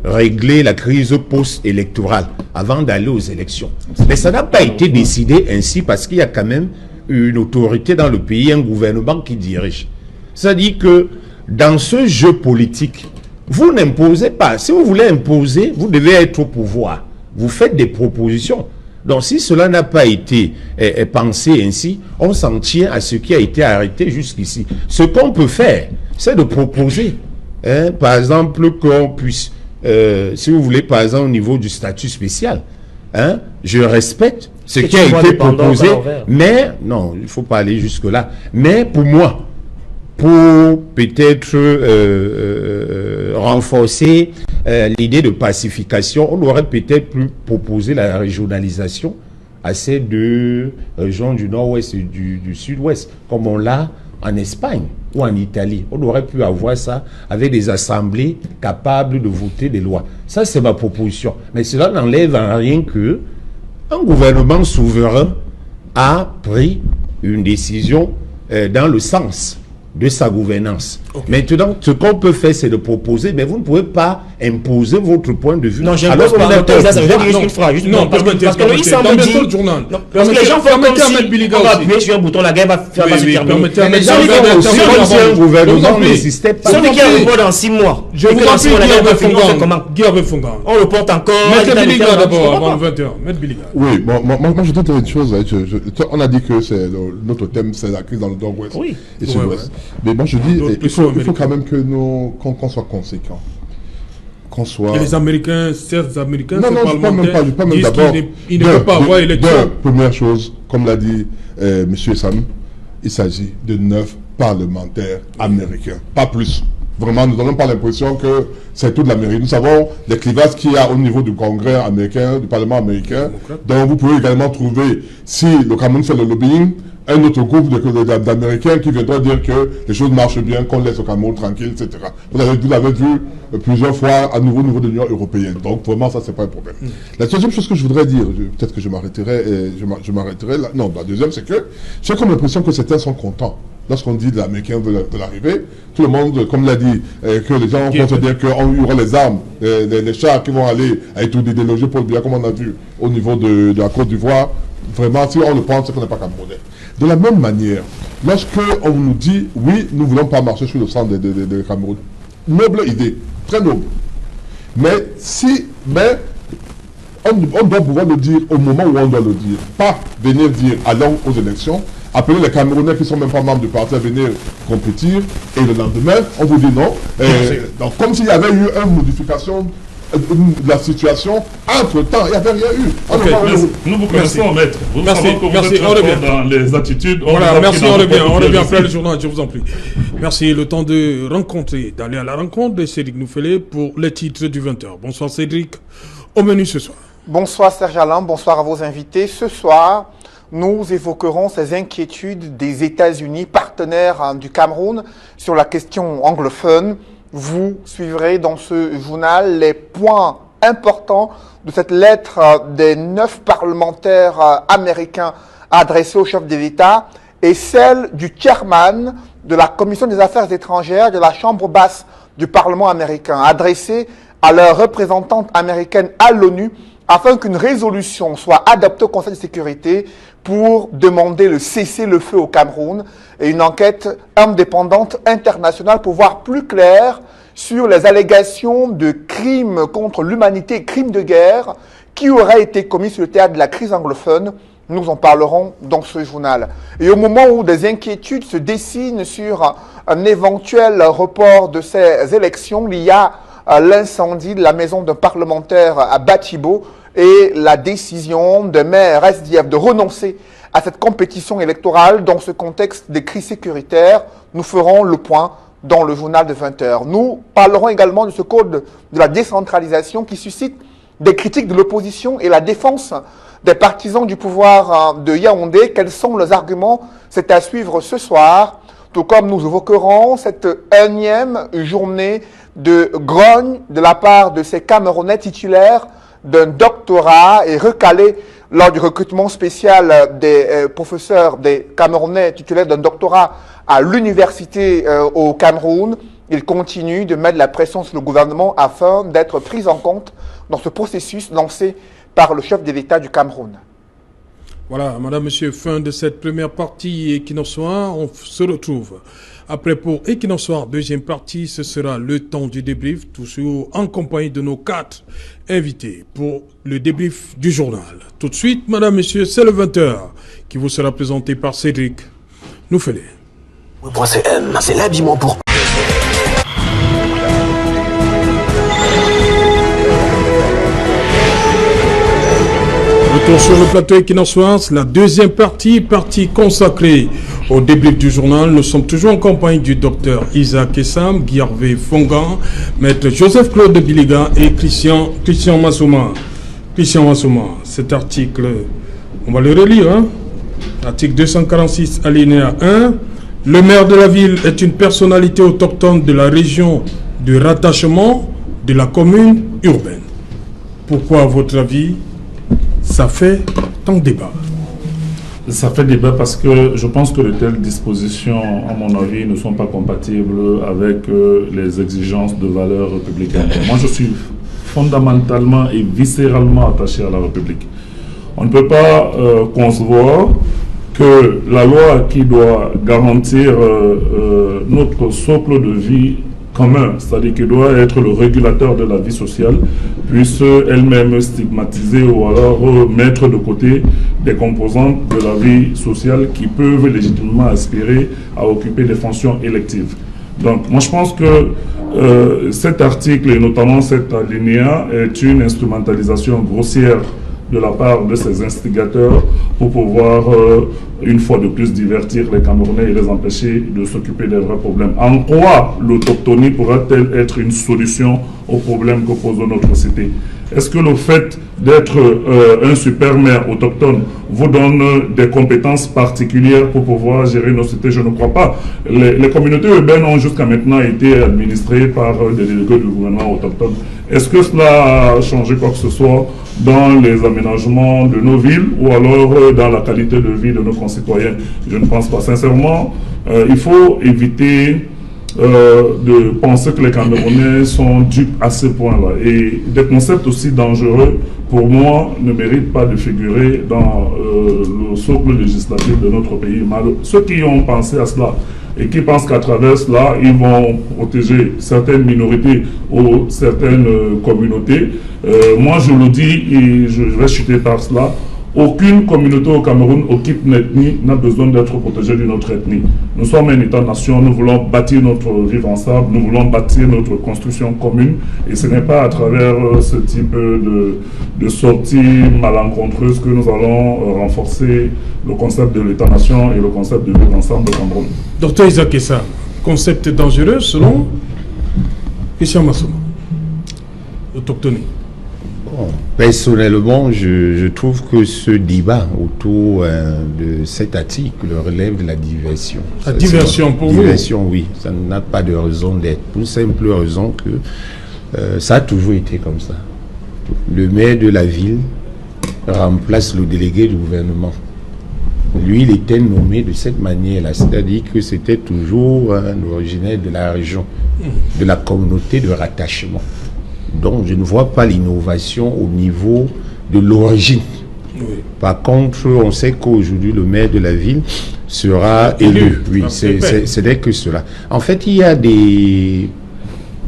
régler la crise post-électorale avant d'aller aux élections. Mais ça n'a pas été décidé ainsi parce qu'il y a quand même une autorité dans le pays, un gouvernement qui dirige. C'est-à-dire que dans ce jeu politique, vous n'imposez pas. Si vous voulez imposer, vous devez être au pouvoir. Vous faites des propositions. Donc si cela n'a pas été pensé ainsi, on s'en tient à ce qui a été arrêté jusqu'ici. Ce qu'on peut faire, c'est de proposer, par exemple, qu'on puisse, si vous voulez, par exemple, au niveau du statut spécial, je respecte ce qui a été proposé, mais, non, il ne faut pas aller jusque-là. Mais pour moi, pour peut-être renforcer l'idée de pacification, on aurait peut-être pu proposer la régionalisation à ces deux régions du nord-ouest et du sud-ouest, comme on l'a en Espagne ou en Italie. On aurait pu avoir ça avec des assemblées capables de voter des lois. Ça, c'est ma proposition. Mais cela n'enlève en rien que un gouvernement souverain a pris une décision dans le sens de sa gouvernance. Okay. Maintenant, ce qu'on peut faire, c'est de proposer, mais vous ne pouvez pas imposer votre point de vue.
Non, je ne pense pas. Ça veut dire juste une phrase.
Non, parce que il semble dire...
Parce que les gens font comme si on va appuyer sur un bouton, la guerre va se terminer.
Mais les gens disent comme si un gouvernement n'existait pas.
Celui qui a un report dans 6 mois.
Je vous en prie, Guillaume Fongan.
On reporte encore.
Mettez Biliga d'abord, avant 20h. Mettez Biliga.
Oui, moi je dois dire une chose. On a dit que notre thème, c'est la crise dans le nord-ouest et sud-ouest. Mais moi je dis, il faut quand même que qu'on soit conséquents.
Et les Américains, certains Américains,
non, je ne pas même d'abord.
Il ne peut pas avoir élection.
Première chose, comme l'a dit M. Sam, il s'agit de 9 parlementaires américains, pas plus. Vraiment, nous n'avons pas l'impression que c'est toute l'Amérique. Nous savons les clivages qu'il y a au niveau du Congrès américain, du Parlement américain. Donc vous pouvez également trouver, si le Cameroun fait le lobbying, un autre groupe d'Américains qui viendra dire que les choses marchent bien, qu'on laisse le Cameroun tranquille, etc. Vous l'avez vu plusieurs fois à nouveau au niveau de l'Union européenne. Donc vraiment, ça, c'est pas un problème. La deuxième chose que je voudrais dire, peut-être que je m'arrêterai là. Non, la deuxième, c'est que j'ai comme l'impression que certains sont contents. Lorsqu'on dit que l'Américain veut l'arrivée, tout le monde, comme l'a dit, que les gens vont se dire qu'il y aura les armes, les chars qui vont aller à étudier des logis pour le bien, comme on a vu au niveau de la Côte d'Ivoire. Vraiment, si on le pense, c'est qu'on n'est pas camerounais. De la même manière, lorsque on nous dit, oui, nous ne voulons pas marcher sur le sang de Cameroun, noble idée, très noble. Mais on doit pouvoir le dire au moment où on doit le dire. Pas venir dire, allons aux élections, appeler les Camerounais qui ne sont même pas membres du parti à venir compétir, et le lendemain, on vous dit non. Donc, comme s'il y avait eu une modification de la situation, entre-temps, il n'y avait rien eu.
Nous vous connaissons, maître. Vous savez que vous êtes dans les attitudes.
Voilà, merci, on revient après le journal, je vous en prie. Merci, le temps de rencontrer, d'aller à la rencontre de Cédric Noufélé pour les titres du 20h. Bonsoir Cédric, au menu ce soir.
Bonsoir Serge Alain, bonsoir à vos invités. Ce soir, nous évoquerons ces inquiétudes des États-Unis, partenaires du Cameroun, sur la question anglophone. Vous suivrez dans ce journal les points importants de cette lettre des 9 parlementaires américains adressée au chef de l'État et celle du chairman de la Commission des affaires étrangères de la Chambre basse du Parlement américain, adressée à leur représentante américaine à l'ONU afin qu'une résolution soit adoptée au Conseil de sécurité pour demander le cessez-le-feu au Cameroun et une enquête indépendante internationale pour voir plus clair sur les allégations de crimes contre l'humanité et crimes de guerre qui auraient été commis sur le théâtre de la crise anglophone. Nous en parlerons dans ce journal. Et au moment où des inquiétudes se dessinent sur un éventuel report de ces élections, il y a l'incendie de la maison d'un parlementaire à Batibo et la décision de maire SDF de renoncer à cette compétition électorale dans ce contexte de crise sécuritaire. Nous ferons le point dans le journal de 20h. Nous parlerons également de ce code de la décentralisation qui suscite des critiques de l'opposition et la défense des partisans du pouvoir de Yaoundé. Quels sont leurs arguments? C'est à suivre ce soir, tout comme nous évoquerons cette énième journée de grogne de la part de ces Camerounais titulaires d'un doctorat et recalés lors du recrutement spécial des professeurs des Camerounais titulaires d'un doctorat à l'université au Cameroun. Ils continuent de mettre la pression sur le gouvernement afin d'être pris en compte dans ce processus lancé par le chef de l'État du Cameroun.
Voilà, madame, monsieur, fin de cette première partie Equinox Soir. On se retrouve après pour Equinox Soir, deuxième partie. Ce sera le temps du débrief, toujours en compagnie de nos 4 invités pour le débrief du journal. Tout de suite, madame, monsieur, c'est le 20h qui vous sera présenté par Cédric Noufélé.
C'est l'habillement pour...
Retour sur le plateau Equinox Soir, la deuxième partie consacrée Au débrief du journal, nous sommes toujours en compagnie du docteur Isaac Essam, Guy-Hervé Fongan, maître Joseph-Claude Biliga et Christian Massouma. Christian Massouma, cet article, on va le relire, hein? Article 246, alinéa 1. Le maire de la ville est une personnalité autochtone de la région de rattachement de la commune urbaine. Pourquoi, à votre avis, ça fait tant de débat?
Ça fait débat parce que je pense que de telles dispositions, à mon avis, ne sont pas compatibles avec les exigences de valeurs républicaines. Moi, je suis fondamentalement et viscéralement attaché à la République. On ne peut pas concevoir que la loi qui doit garantir notre socle de vie commun, c'est-à-dire qui doit être le régulateur de la vie sociale, puisse elle-même stigmatiser ou alors mettre de côté des composantes de la vie sociale qui peuvent légitimement aspirer à occuper des fonctions électives. Donc moi je pense que cet article et notamment cet alinéa est une instrumentalisation grossière de la part de ces instigateurs pour pouvoir une fois de plus divertir les Camerounais et les empêcher de s'occuper des vrais problèmes. En quoi l'autochtonie pourra-t-elle être une solution aux problèmes que pose notre cité? Est-ce que le fait d'être un super maire autochtone vous donne des compétences particulières pour pouvoir gérer nos cités? Je ne crois pas. Les communautés urbaines ont jusqu'à maintenant été administrées par des délégués du gouvernement autochtone. Est-ce que cela a changé quoi que ce soit dans les aménagements de nos villes ou alors dans la qualité de vie de nos concitoyens? Je ne pense pas. Sincèrement, il faut éviter de penser que les Camerounais sont dupes à ce point-là. Et des concepts aussi dangereux, pour moi, ne méritent pas de figurer dans le socle législatif de notre pays. Ceux qui ont pensé à cela et qui pensent qu'à travers cela, ils vont protéger certaines minorités ou certaines communautés, moi je le dis et je vais chuter par cela. Aucune communauté au Cameroun, aucune ethnie n'a besoin d'être protégée d'une autre ethnie. Nous sommes un État-nation, nous voulons bâtir notre vivre ensemble, nous voulons bâtir notre construction commune. Et ce n'est pas à travers ce type de sorties malencontreuses que nous allons renforcer le concept de l'État-nation et le concept de vivre ensemble au Cameroun.
Docteur Isaac Essa, concept dangereux selon Christian Massouma, autochtone.
Bon, personnellement, je trouve que ce débat autour de cet article relève de la diversion.
La diversion pour vous?
Diversion, oui. Ça n'a pas de raison d'être. Pour simple raison que ça a toujours été comme ça. Le maire de la ville remplace le délégué du gouvernement. Lui, il était nommé de cette manière-là. C'est-à-dire que c'était toujours un originaire de la région, de la communauté de rattachement. Donc, je ne vois pas l'innovation au niveau de l'origine. Oui. Par contre, on sait qu'aujourd'hui, le maire de la ville sera élu. Oui, ce n'est que cela. En fait, il y a des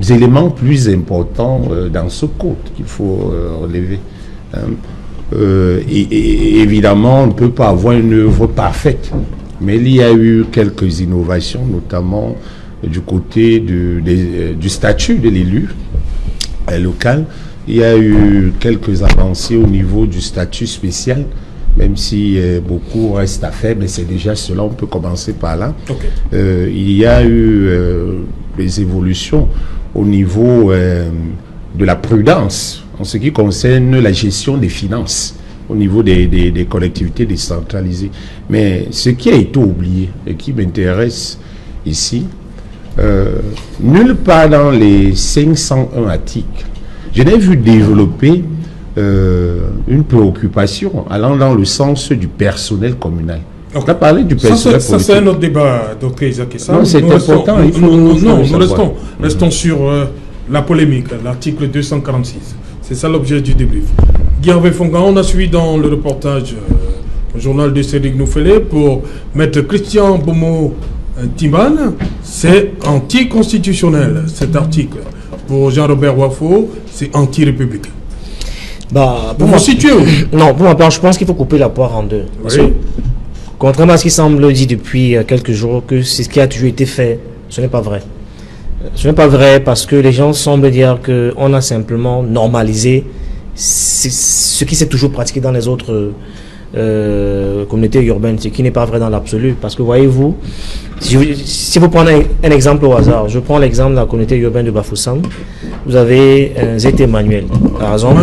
éléments plus importants dans ce code qu'il faut relever. Et évidemment, on ne peut pas avoir une œuvre parfaite. Mais il y a eu quelques innovations, notamment du côté du statut de l'élu local. Il y a eu quelques avancées au niveau du statut spécial, même si beaucoup reste à faire, mais c'est déjà cela, on peut commencer par là. Okay. Il y a eu des évolutions au niveau de la prudence en ce qui concerne la gestion des finances au niveau des collectivités décentralisées. Mais ce qui a été oublié et qui m'intéresse ici, nulle part dans les 501 articles, je n'ai vu développer une préoccupation allant dans le sens du personnel communal. Okay. On a parlé du personnel
politique. Ça, c'est un autre débat, docteur Isaac Essa.
Non, c'est important.
Nous restons sur la polémique, l'article 246. C'est ça l'objet du débrief. Guy-Hervé Fongan, on a suivi dans le reportage au journal de Cédric Noufélé pour maître Christian Bomo Timban. C'est anticonstitutionnel, cet article. Pour Jean-Robert Wafo, c'est anti-républicain.
Vous vous situez où? Non, pour ma part, je pense qu'il faut couper la poire en deux. Parce que, contrairement à ce qui semble dit depuis quelques jours, que c'est ce qui a toujours été fait, ce n'est pas vrai. Ce n'est pas vrai parce que les gens semblent dire qu'on a simplement normalisé ce qui s'est toujours pratiqué dans les autres communauté urbaine, ce qui n'est pas vrai dans l'absolu. Parce que voyez-vous, si vous prenez un exemple au hasard, je prends l'exemple de la communauté urbaine de Bafoussam, vous avez Zété Emmanuel, par exemple.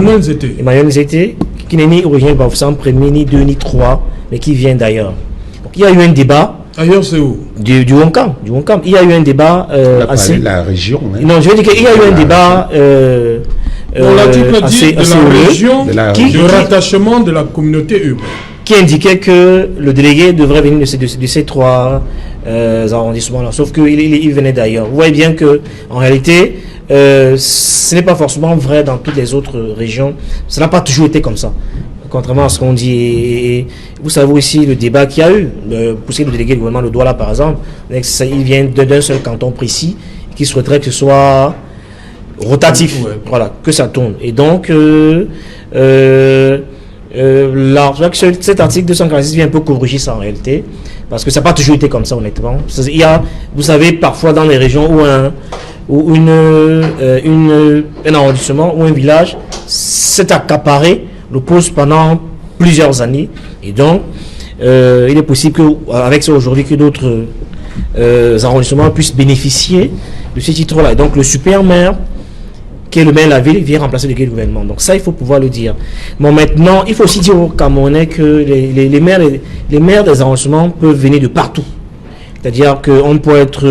Emmanuel Zété, qui n'est ni originaire de Bafoussam, premier, ni deux, ni trois, mais qui vient d'ailleurs. Donc il y a eu un débat.
Ailleurs, c'est où?
Du Wonkam. Il y a eu un débat assez...
la région. Hein.
Non, je veux dire qu'il y a eu un débat...
l'article dit de la région,
de
rattachement de la communauté urbaine.
Qui indiquait que le délégué devrait venir de ces trois arrondissements-là. Sauf qu'il venait d'ailleurs. Vous voyez bien que en réalité, ce n'est pas forcément vrai dans toutes les autres régions. Ça n'a pas toujours été comme ça. Contrairement à ce qu'on dit. Et vous savez aussi le débat qu'il y a eu. Pour ce qui est du délégué du gouvernement de Douala, par exemple, il vient d'un seul canton précis qui souhaiterait que ce soit rotatif. Ouais. Voilà, que ça tourne. Et donc, cet article 246 vient un peu corriger ça en réalité, parce que ça n'a pas toujours été comme ça, honnêtement. Il y a, vous savez, parfois dans les régions où un arrondissement ou un village s'est accaparé le poste pendant plusieurs années, et donc il est possible qu'avec ça aujourd'hui que d'autres arrondissements puissent bénéficier de ces titres-là. Et donc le super maire, qui est le maire de la ville, vient remplacer le délégué du gouvernement. Donc ça, il faut pouvoir le dire. Bon, maintenant, il faut aussi dire aux Camerounais que les maires des arrondissements peuvent venir de partout. C'est-à-dire qu'on peut être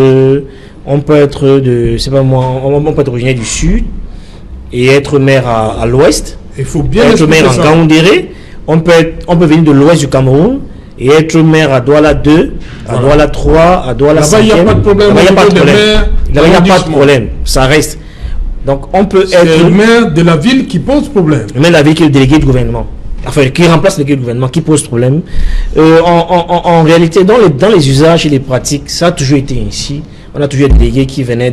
originaire du sud et être maire à l'ouest.
Il faut bien
être maire en Gaoundéré. On peut venir de l'ouest du Cameroun et être maire à Douala 2, à Douala 3, à Douala 5.
Là-bas, il n'y a pas de problème.
Il n'y a pas de problème. Ça reste. Donc, on peut être...
C'est le maire de la ville qui pose problème.
Le maire de la ville qui est le délégué du gouvernement. Enfin, qui remplace le délégué du gouvernement, qui pose problème. En réalité, dans les usages et les pratiques, ça a toujours été ainsi. On a toujours des délégués qui venaient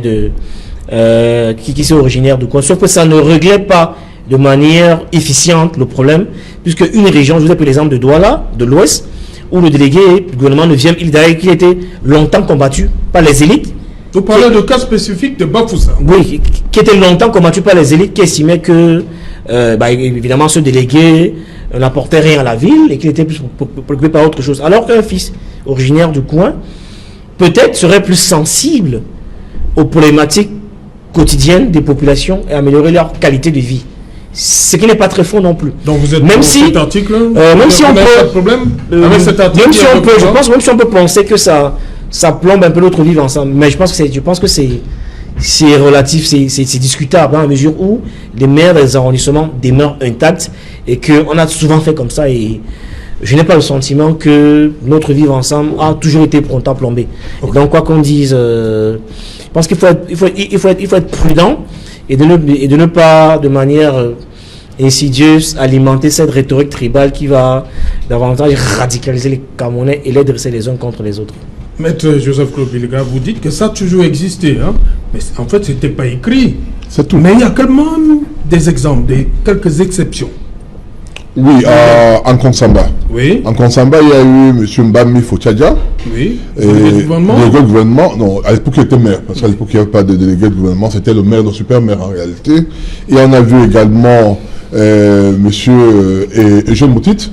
qui sont originaires de quoi. Sauf que ça ne réglait pas de manière efficiente le problème, puisque une région, je vous ai pris l'exemple de Douala, de l'Ouest, où le délégué du gouvernement de Viem, il a été longtemps combattu par les élites.
Vous parlez de cas spécifiques de Bafoussam.
Oui, qui était longtemps combattu par les élites qui estimaient que, évidemment, ce délégué n'apportait rien à la ville et qu'il était plus préoccupé par autre chose. Alors qu'un fils originaire du coin, peut-être serait plus sensible aux problématiques quotidiennes des populations et améliorer leur qualité de vie. Ce qui n'est pas très faux non plus.
Donc vous êtes même si cet article,
même si on peut,
pas de problème avec cet article,
même si on peut, je pense, même si on peut penser que ça plombe un peu notre vivre ensemble, mais je pense que c'est relatif, c'est discutable, à mesure où les maires des arrondissements demeurent intacts et qu'on a souvent fait comme ça, et je n'ai pas le sentiment que notre vivre ensemble a toujours été prontement plombé. Okay. Donc quoi qu'on dise, je pense qu'il faut être prudent et de ne pas de manière insidieuse alimenter cette rhétorique tribale qui va davantage radicaliser les Camerounais et les dresser les uns contre les autres.
Maître Joseph-Claude Bilga, vous dites que ça a toujours existé, hein? Mais en fait, ce n'était pas écrit.
C'est tout.
Mais il y a quand même des exemples, quelques exceptions.
Oui, en Konsamba.
Oui.
En Konsamba, il y a eu M. Mbami Fotiadja.
Oui.
Délégué du gouvernement. Non, à l'époque, il était maire. Parce qu'à l'époque, il n'y avait pas de délégué de gouvernement. C'était le maire, le super maire en réalité. Et on a vu également M. Eugène Moutit,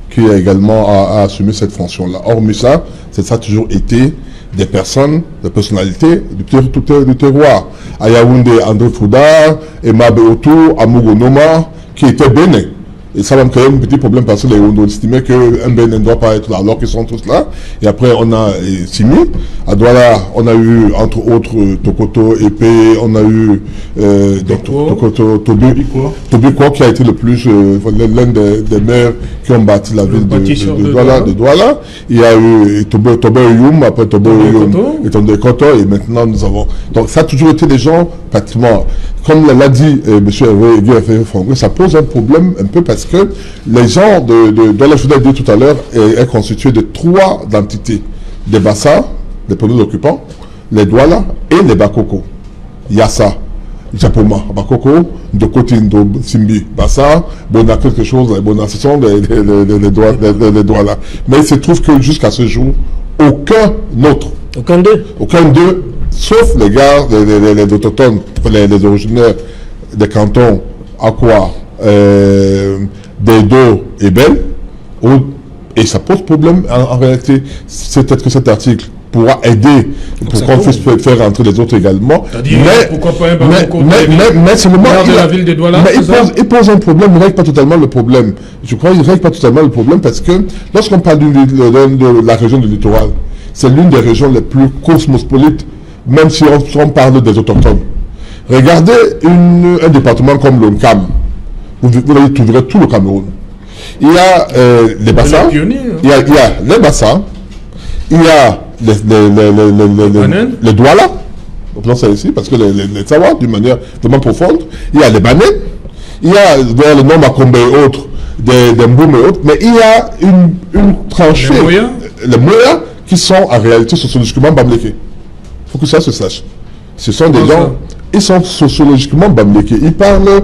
qui a également assumé cette fonction-là. Hormis ça, ça a toujours été des personnes, des personnalités du terroir. À Yaoundé, André Foudard, Emma Beotou, Amogo Noma, qui étaient bénins. Et ça va me créer un petit problème parce que les Yaoundé estimaient qu'un bénin ne doit pas être là, alors qu'ils sont tous là. Et après, on a Simi. À Douala, on a eu, entre autres, Tokoto, Épée, on a eu Tokoto, Tobiko, qui a été le plus, l'un des maires qui ont bâti la ville de Douala. Il y a eu Tobe Youm, après Tobe Youm et Tobe Koto, et maintenant nous avons. Donc ça a toujours été des gens, pratiquement, comme l'a dit M. Hervé, ça pose un problème un peu parce que les gens de la je vous l'ai dit tout à l'heure, est constitué de 3 entités. Des Bassa, des premiers occupants, les Douala et les Bakoko. Il y a ça. Japoma, Bakoko, Ndokotindo, Simbi, Bassa, Bona quelque chose, Bona, ce sont les Douala. Mais il se trouve que jusqu'à ce jour, aucun d'eux, sauf les gars, les autochtones, les originaires des cantons Akwa, Dedo et Bel, Et ça pose problème en réalité. C'est peut-être que cet article pourra aider pour qu'on puisse faire rentrer les autres également.
Mais pourquoi pas un Bamako
mais c'est le moment
de la ville de Douala.
Mais il pose un problème, il ne règle pas totalement le problème. Je crois qu'il ne règle pas totalement le problème parce que lorsqu'on parle de la région du littoral, c'est l'une des régions les plus cosmopolites, même si on parle des autochtones. Regardez un département comme le Nkam, vous trouverez tout le Cameroun. Il y a les bassins, il y a les bassins, il y a les Douala, on pense ça ici, parce que les Tsawa, d'une manière vraiment profonde, il y a les Banènes, il y a vers le nom Makombe et autres, des Mboum et autres, mais il y a une tranchée, les Moya, qui sont en réalité sociologiquement bamlékés. Il faut que ça se sache. Ce sont des gens, ils sont sociologiquement bamlékés. Ils parlent,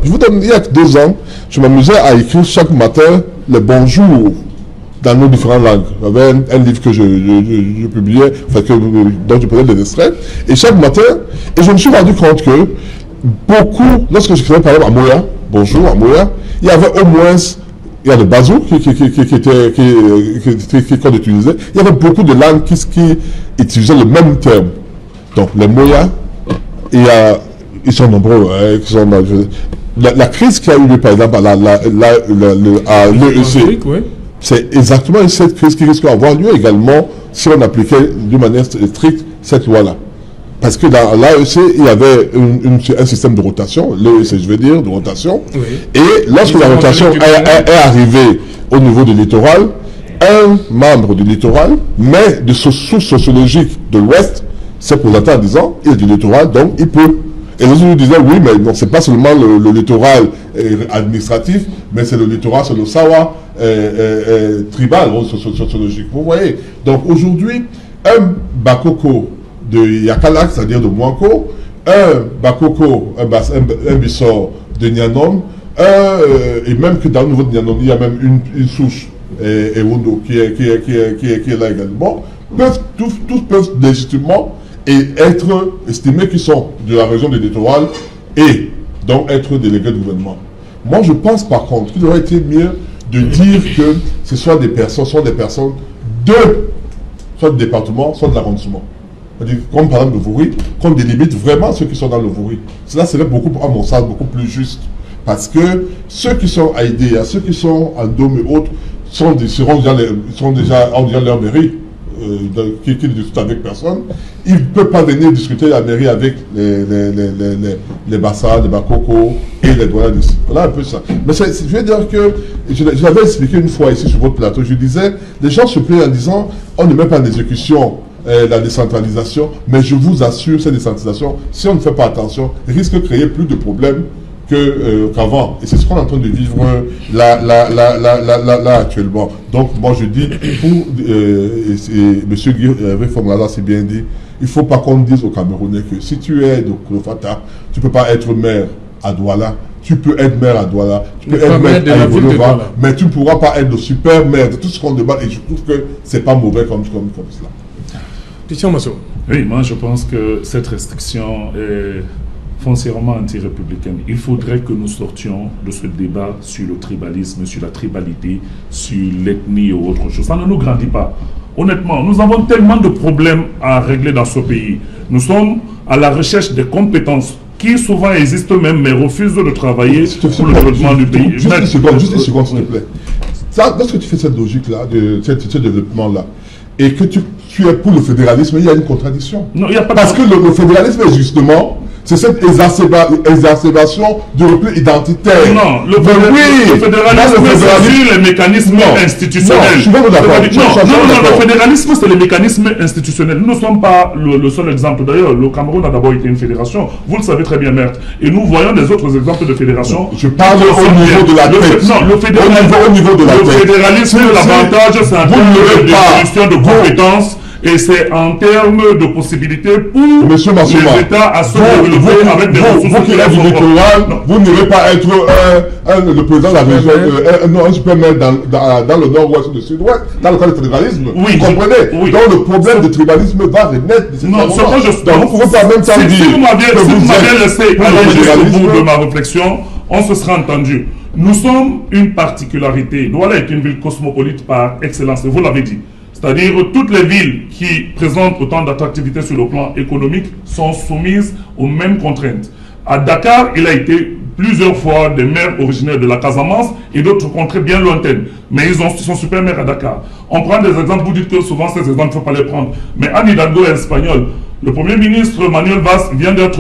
je vous donne, il y a 2 ans, je m'amusais à écrire chaque matin les bonjours dans nos différentes langues. J'avais un livre que je publiais, dont je prenais des extraits, et chaque matin, et je me suis rendu compte que beaucoup, lorsque je faisais par exemple à Moya, bonjour à Moya, il y avait au moins, il y a le bazou qu'on utilisait, il y avait beaucoup de langues qui utilisaient le même terme. Donc les Moya, ils sont nombreux, la crise qui a eu lieu par exemple à l'EEC, c'est exactement cette crise qui risque d'avoir lieu également si on appliquait d'une manière stricte cette loi-là. Parce que dans l'AEC, il y avait un système de rotation, l'EEC je veux dire, de rotation. Oui. Et lorsque la rotation est arrivée au niveau du littoral, un membre du littoral, mais de sous-sociologique de l'Ouest, s'est présenté en disant, il est du littoral, donc il peut. Et les autres nous disaient, oui, mais non, c'est pas seulement le littoral administratif, mais c'est le littoral, c'est le Sawa tribal, sociologique. Vous voyez. Donc aujourd'hui, un Bakoko de Yakalak, c'est-à-dire de Mouanko, un Bakoko, un Bissor de Nyanom, et même que dans le niveau de Nyanom, il y a même une souche, et Wondo, qui est là également, tous peuvent légitimement et être estimés qu'ils sont de la région du littoral et donc être délégués de gouvernement. Moi, je pense par contre qu'il aurait été mieux de dire que ce soit des personnes soit du département, soit de l'arrondissement. Comme par exemple le Vouri, qu'on délimite vraiment ceux qui sont dans le Vouri. Cela serait beaucoup, à mon sens, beaucoup plus juste. Parce que ceux qui sont à IDEA, ceux qui sont en Dôme et autres, ont déjà leur mairie. Qui ne discute avec personne, il ne peut pas venir discuter la mairie avec les Bassa, les Bakoko et les Douala d'ici. Voilà un peu ça. Mais je veux dire que, je l'avais expliqué une fois ici sur votre plateau, je disais, les gens se plaignent en disant, on ne met pas en exécution la décentralisation, mais je vous assure, cette décentralisation, si on ne fait pas attention, risque de créer plus de problèmes qu'avant. Et c'est ce qu'on est en train de vivre là actuellement. Donc moi je dis, pour M. Guy Formala s'est bien dit, il ne faut pas qu'on dise aux Camerounais que si tu es de Kolofata, tu ne peux pas être maire à Douala, tu peux être maire à Douala, tu peux être maire à Ivolova, mais tu ne pourras pas être le super maire de tout ce qu'on demande, et je trouve que ce n'est pas mauvais comme cela.
Christian Masso.
Oui, moi je pense que cette restriction est foncièrement anti-républicaine. Il faudrait que nous sortions de ce débat sur le tribalisme, sur la tribalité, sur l'ethnie ou autre chose. Ça ne nous grandit pas. Honnêtement, nous avons tellement de problèmes à régler dans ce pays. Nous sommes à la recherche des compétences qui souvent existent même, mais refusent de travailler pour le développement du pays.
Juste une seconde, s'il te plaît. Ça, lorsque tu fais cette logique-là, ce développement-là, et que tu es pour le fédéralisme, il y a une contradiction.
Non, il n'y a pas
parce que le fédéralisme est justement, c'est cette exacerbation du repli identitaire.
Non, le fédéralisme, c'est les mécanismes institutionnels.
Non,
le fédéralisme, c'est les mécanismes institutionnels. Nous ne sommes pas le seul exemple. D'ailleurs, le Cameroun a d'abord été une fédération. Vous le savez très bien, Mert. Et nous voyons des autres exemples de fédération.
Je parle au niveau de la tête.
Non, au niveau de la tête. Le fédéralisme, l'avantage, c'est un terme de distribution de compétences. Et c'est en termes de possibilités pour les États à se développer avec des ressources.
Vous qui êtes du littoral, vous n'irez pas être le président de la région, un super maire dans le nord-ouest ou le sud-ouest, dans le cadre du fédéralisme.
Oui,
vous comprenez?
Oui.
Donc le problème de tribalisme va renaître.
Non, ce que je
donc vous pouvez pas même temps dire.
Si vous m'aviez laissé aller jusqu'au bout de ma réflexion, on se sera entendu. Nous sommes une particularité. Douala est une ville cosmopolite par excellence, et vous l'avez dit. C'est-à-dire toutes les villes qui présentent autant d'attractivité sur le plan économique sont soumises aux mêmes contraintes. À Dakar, il a été plusieurs fois des maires originaires de la Casamance et d'autres contrées bien lointaines. Mais ils sont super maires à Dakar. On prend des exemples, vous dites que souvent ces exemples, il ne faut pas les prendre. Mais Anne Hidalgo est espagnole. Le Premier ministre Manuel Valls vient d'être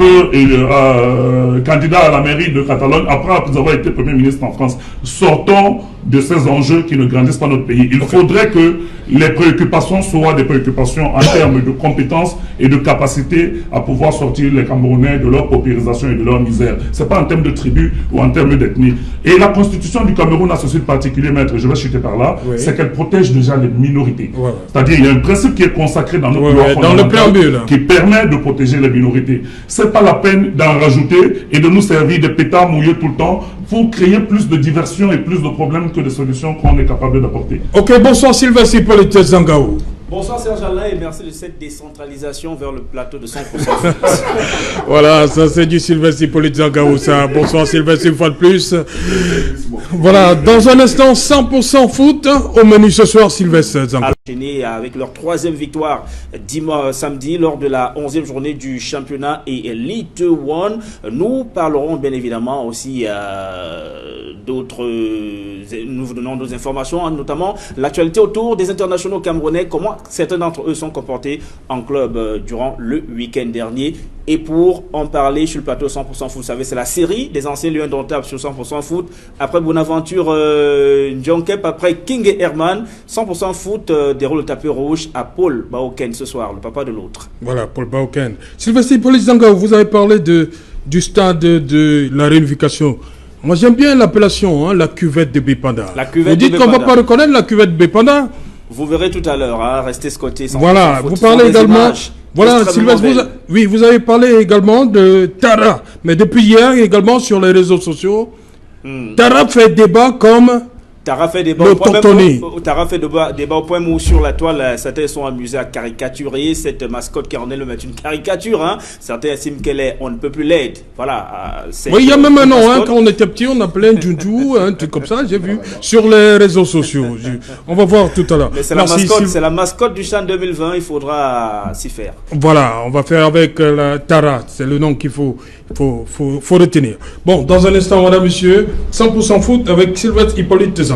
candidat à la mairie de Catalogne après avoir été Premier ministre en France. Sortons de ces enjeux qui ne grandissent pas notre pays. Il faudrait que les préoccupations soient des préoccupations en termes de compétences et de capacité à pouvoir sortir les Camerounais de leur paupérisation et de leur misère. Ce n'est pas en termes de tribu ou en termes d'ethnie. Et la constitution du Cameroun a ceci de particulier, maître, je vais chuter par là, c'est qu'elle protège déjà les minorités. C'est-à-dire il y a un principe qui est consacré dans notre loi fondamentale qui permet de protéger les minorités. Ce n'est pas la peine d'en rajouter et de nous servir des pétards mouillés tout le temps pour créer plus de diversion et plus de problèmes que des solutions qu'on est capable d'apporter.
Ok, bonsoir Sylvestre Hippolyte Zangaou.
Bonsoir Serge Alain et merci de cette décentralisation vers le plateau de 100%.
Voilà, ça c'est du Sylvestre Hippolyte Zangaou, ça. Bonsoir Sylvestre une fois de plus. Voilà, dans un instant, 100% foot au menu ce soir, Sylvestre Zangaou.
Avec leur 3e victoire samedi lors de la 11e journée du championnat et Elite One. Nous parlerons bien évidemment aussi nous vous donnons d'autres informations, notamment l'actualité autour des internationaux camerounais, comment certains d'entre eux sont comportés en club durant le week-end dernier. Et pour en parler sur le plateau 100% foot, vous savez, c'est la série des anciens Lions indomptables sur 100% foot. Après Bonaventure Ndjonkep, après King et Herman, 100% foot déroule le tapis rouge à Paul Baoken ce soir, le papa de l'autre.
Voilà, Paul Baoken. Sylvestre Hippolyte Zangaou, vous avez parlé du stade de la réunification. Moi, j'aime bien l'appellation, la cuvette de Bépanda. Vous dites qu'on ne va pas reconnaître la cuvette Bépanda?
Vous verrez tout à l'heure, restez scotés.
Voilà, vous parlez également... Voilà, Sylvestre, vous avez parlé également de Tara. Mais depuis hier, également sur les réseaux sociaux, Tara fait débat comme...
Tara fait débat au point où sur la toile, certains sont amusés à caricaturer cette mascotte qui en elle-même est une caricature. Certains estiment qu'elle est on ne peut plus l'aide. Voilà.
Oui, il y a même un nom. Quand on était petit, on appelait un Djoudjou, un truc comme ça. J'ai vu sur les réseaux sociaux. On va voir tout à l'heure.
Mais c'est la mascotte du CHAN 2020. Il faudra s'y faire.
Voilà, on va faire avec la Tara. C'est le nom qu'il faut retenir. Bon, dans un instant, madame, monsieur, 100% foot avec Sylvestre Hippolyte Zangaou.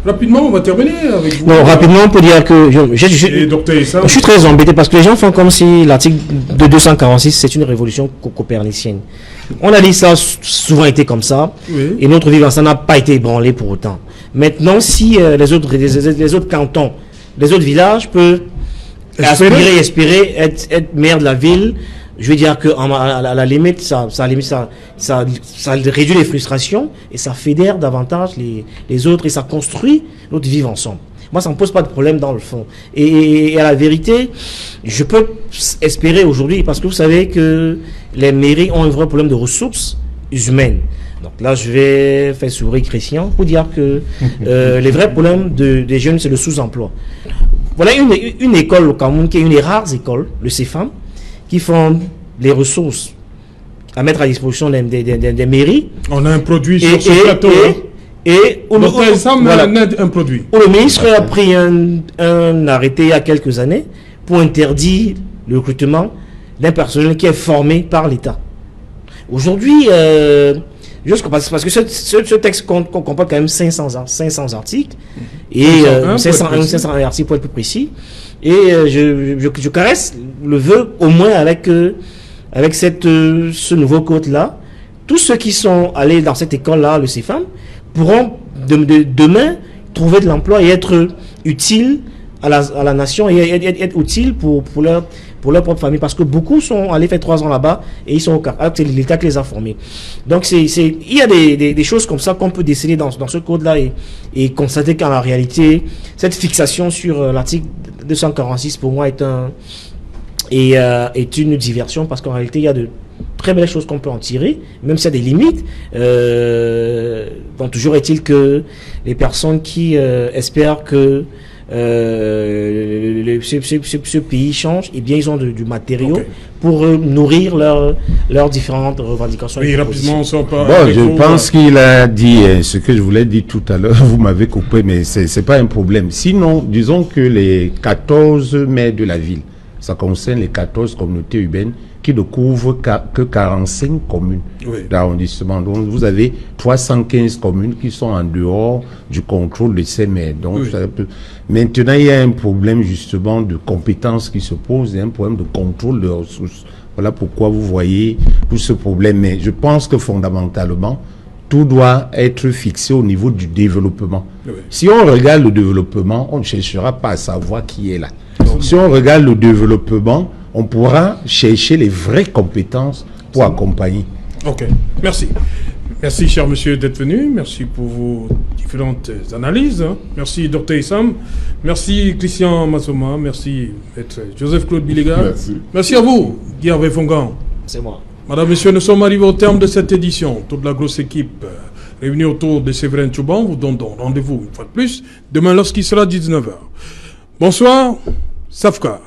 Rapidement, on va terminer avec vous.
Non, rapidement, on peut dire que je suis très embêté parce que les gens font comme si l'article de 246, c'est une révolution copernicienne. On a dit ça, souvent été comme ça, et notre vivant, ça n'a pas été ébranlé pour autant. Maintenant, si les autres cantons, les autres villages peuvent espérer être maire de la ville, je veux dire que à la limite, ça réduit les frustrations et ça fédère davantage les autres et ça construit notre vivre ensemble. Moi, ça ne me pose pas de problème dans le fond. Et à la vérité, je peux espérer aujourd'hui, parce que vous savez que les mairies ont un vrai problème de ressources humaines. Donc là, je vais faire sourire Christian pour dire que les vrais problèmes des jeunes, c'est le sous-emploi. Voilà une école au Cameroun qui est une des rares écoles, le CEFAM, qui font les ressources à mettre à disposition des mairies.
On a un produit sur ce plateau. Un produit.
Où le ministre a pris un arrêté il y a quelques années pour interdire le recrutement d'un personnel qui est formé par l'État. Aujourd'hui, parce que ce texte comporte quand même 500 articles, et 500 articles pour être plus précis. Et je caresse le vœu au moins avec ce nouveau code-là. Tous ceux qui sont allés dans cette école-là, le CEFAM, pourront demain trouver de l'emploi et être utiles à la nation et être utiles pour leur propre famille. Parce que beaucoup sont allés faire 3 ans là-bas et ils sont au cas. C'est l'État qui les a formés. Donc il y a des choses comme ça qu'on peut déceler dans ce code-là et constater qu'en réalité, cette fixation sur l'article 246 pour moi est une diversion parce qu'en réalité, il y a de très belles choses qu'on peut en tirer, même s'il y a des limites. Bon, toujours est-il que les personnes qui espèrent que ce pays change, et bien ils ont du matériau pour nourrir leurs différentes revendications.
Oui, rapidement, on sort pas.
Bon, je pense qu'il a dit ce que je voulais dire tout à l'heure. Vous m'avez coupé, mais c'est pas un problème. Sinon, disons que les 14 maires de la ville, ça concerne les 14 communautés urbaines qui ne couvrent que 45 communes d'arrondissement. Donc, vous avez 315 communes qui sont en dehors du contrôle de ces maires. Donc, maintenant, il y a un problème justement de compétences qui se pose, il y a un problème de contrôle de ressources. Voilà pourquoi vous voyez tout ce problème. Mais je pense que fondamentalement, tout doit être fixé au niveau du développement. Si on regarde le développement, on ne cherchera pas à savoir qui est là. Si on regarde le développement, on pourra chercher les vraies compétences pour accompagner.
Ok, merci. Merci, cher monsieur, d'être venu. Merci pour vos différentes analyses. Merci, Dr Issam. Merci, Christian Massoma. Merci, Maître Joseph-Claude Biléga.
Merci.
Merci à vous, Guy Hervé Fongan.
C'est moi.
Madame, Messieurs, nous sommes arrivés au terme de cette édition. Toute la grosse équipe réunie autour de Séverin Tchouban vous donne rendez-vous une fois de plus demain lorsqu'il sera 19h. Bonsoir, Safka.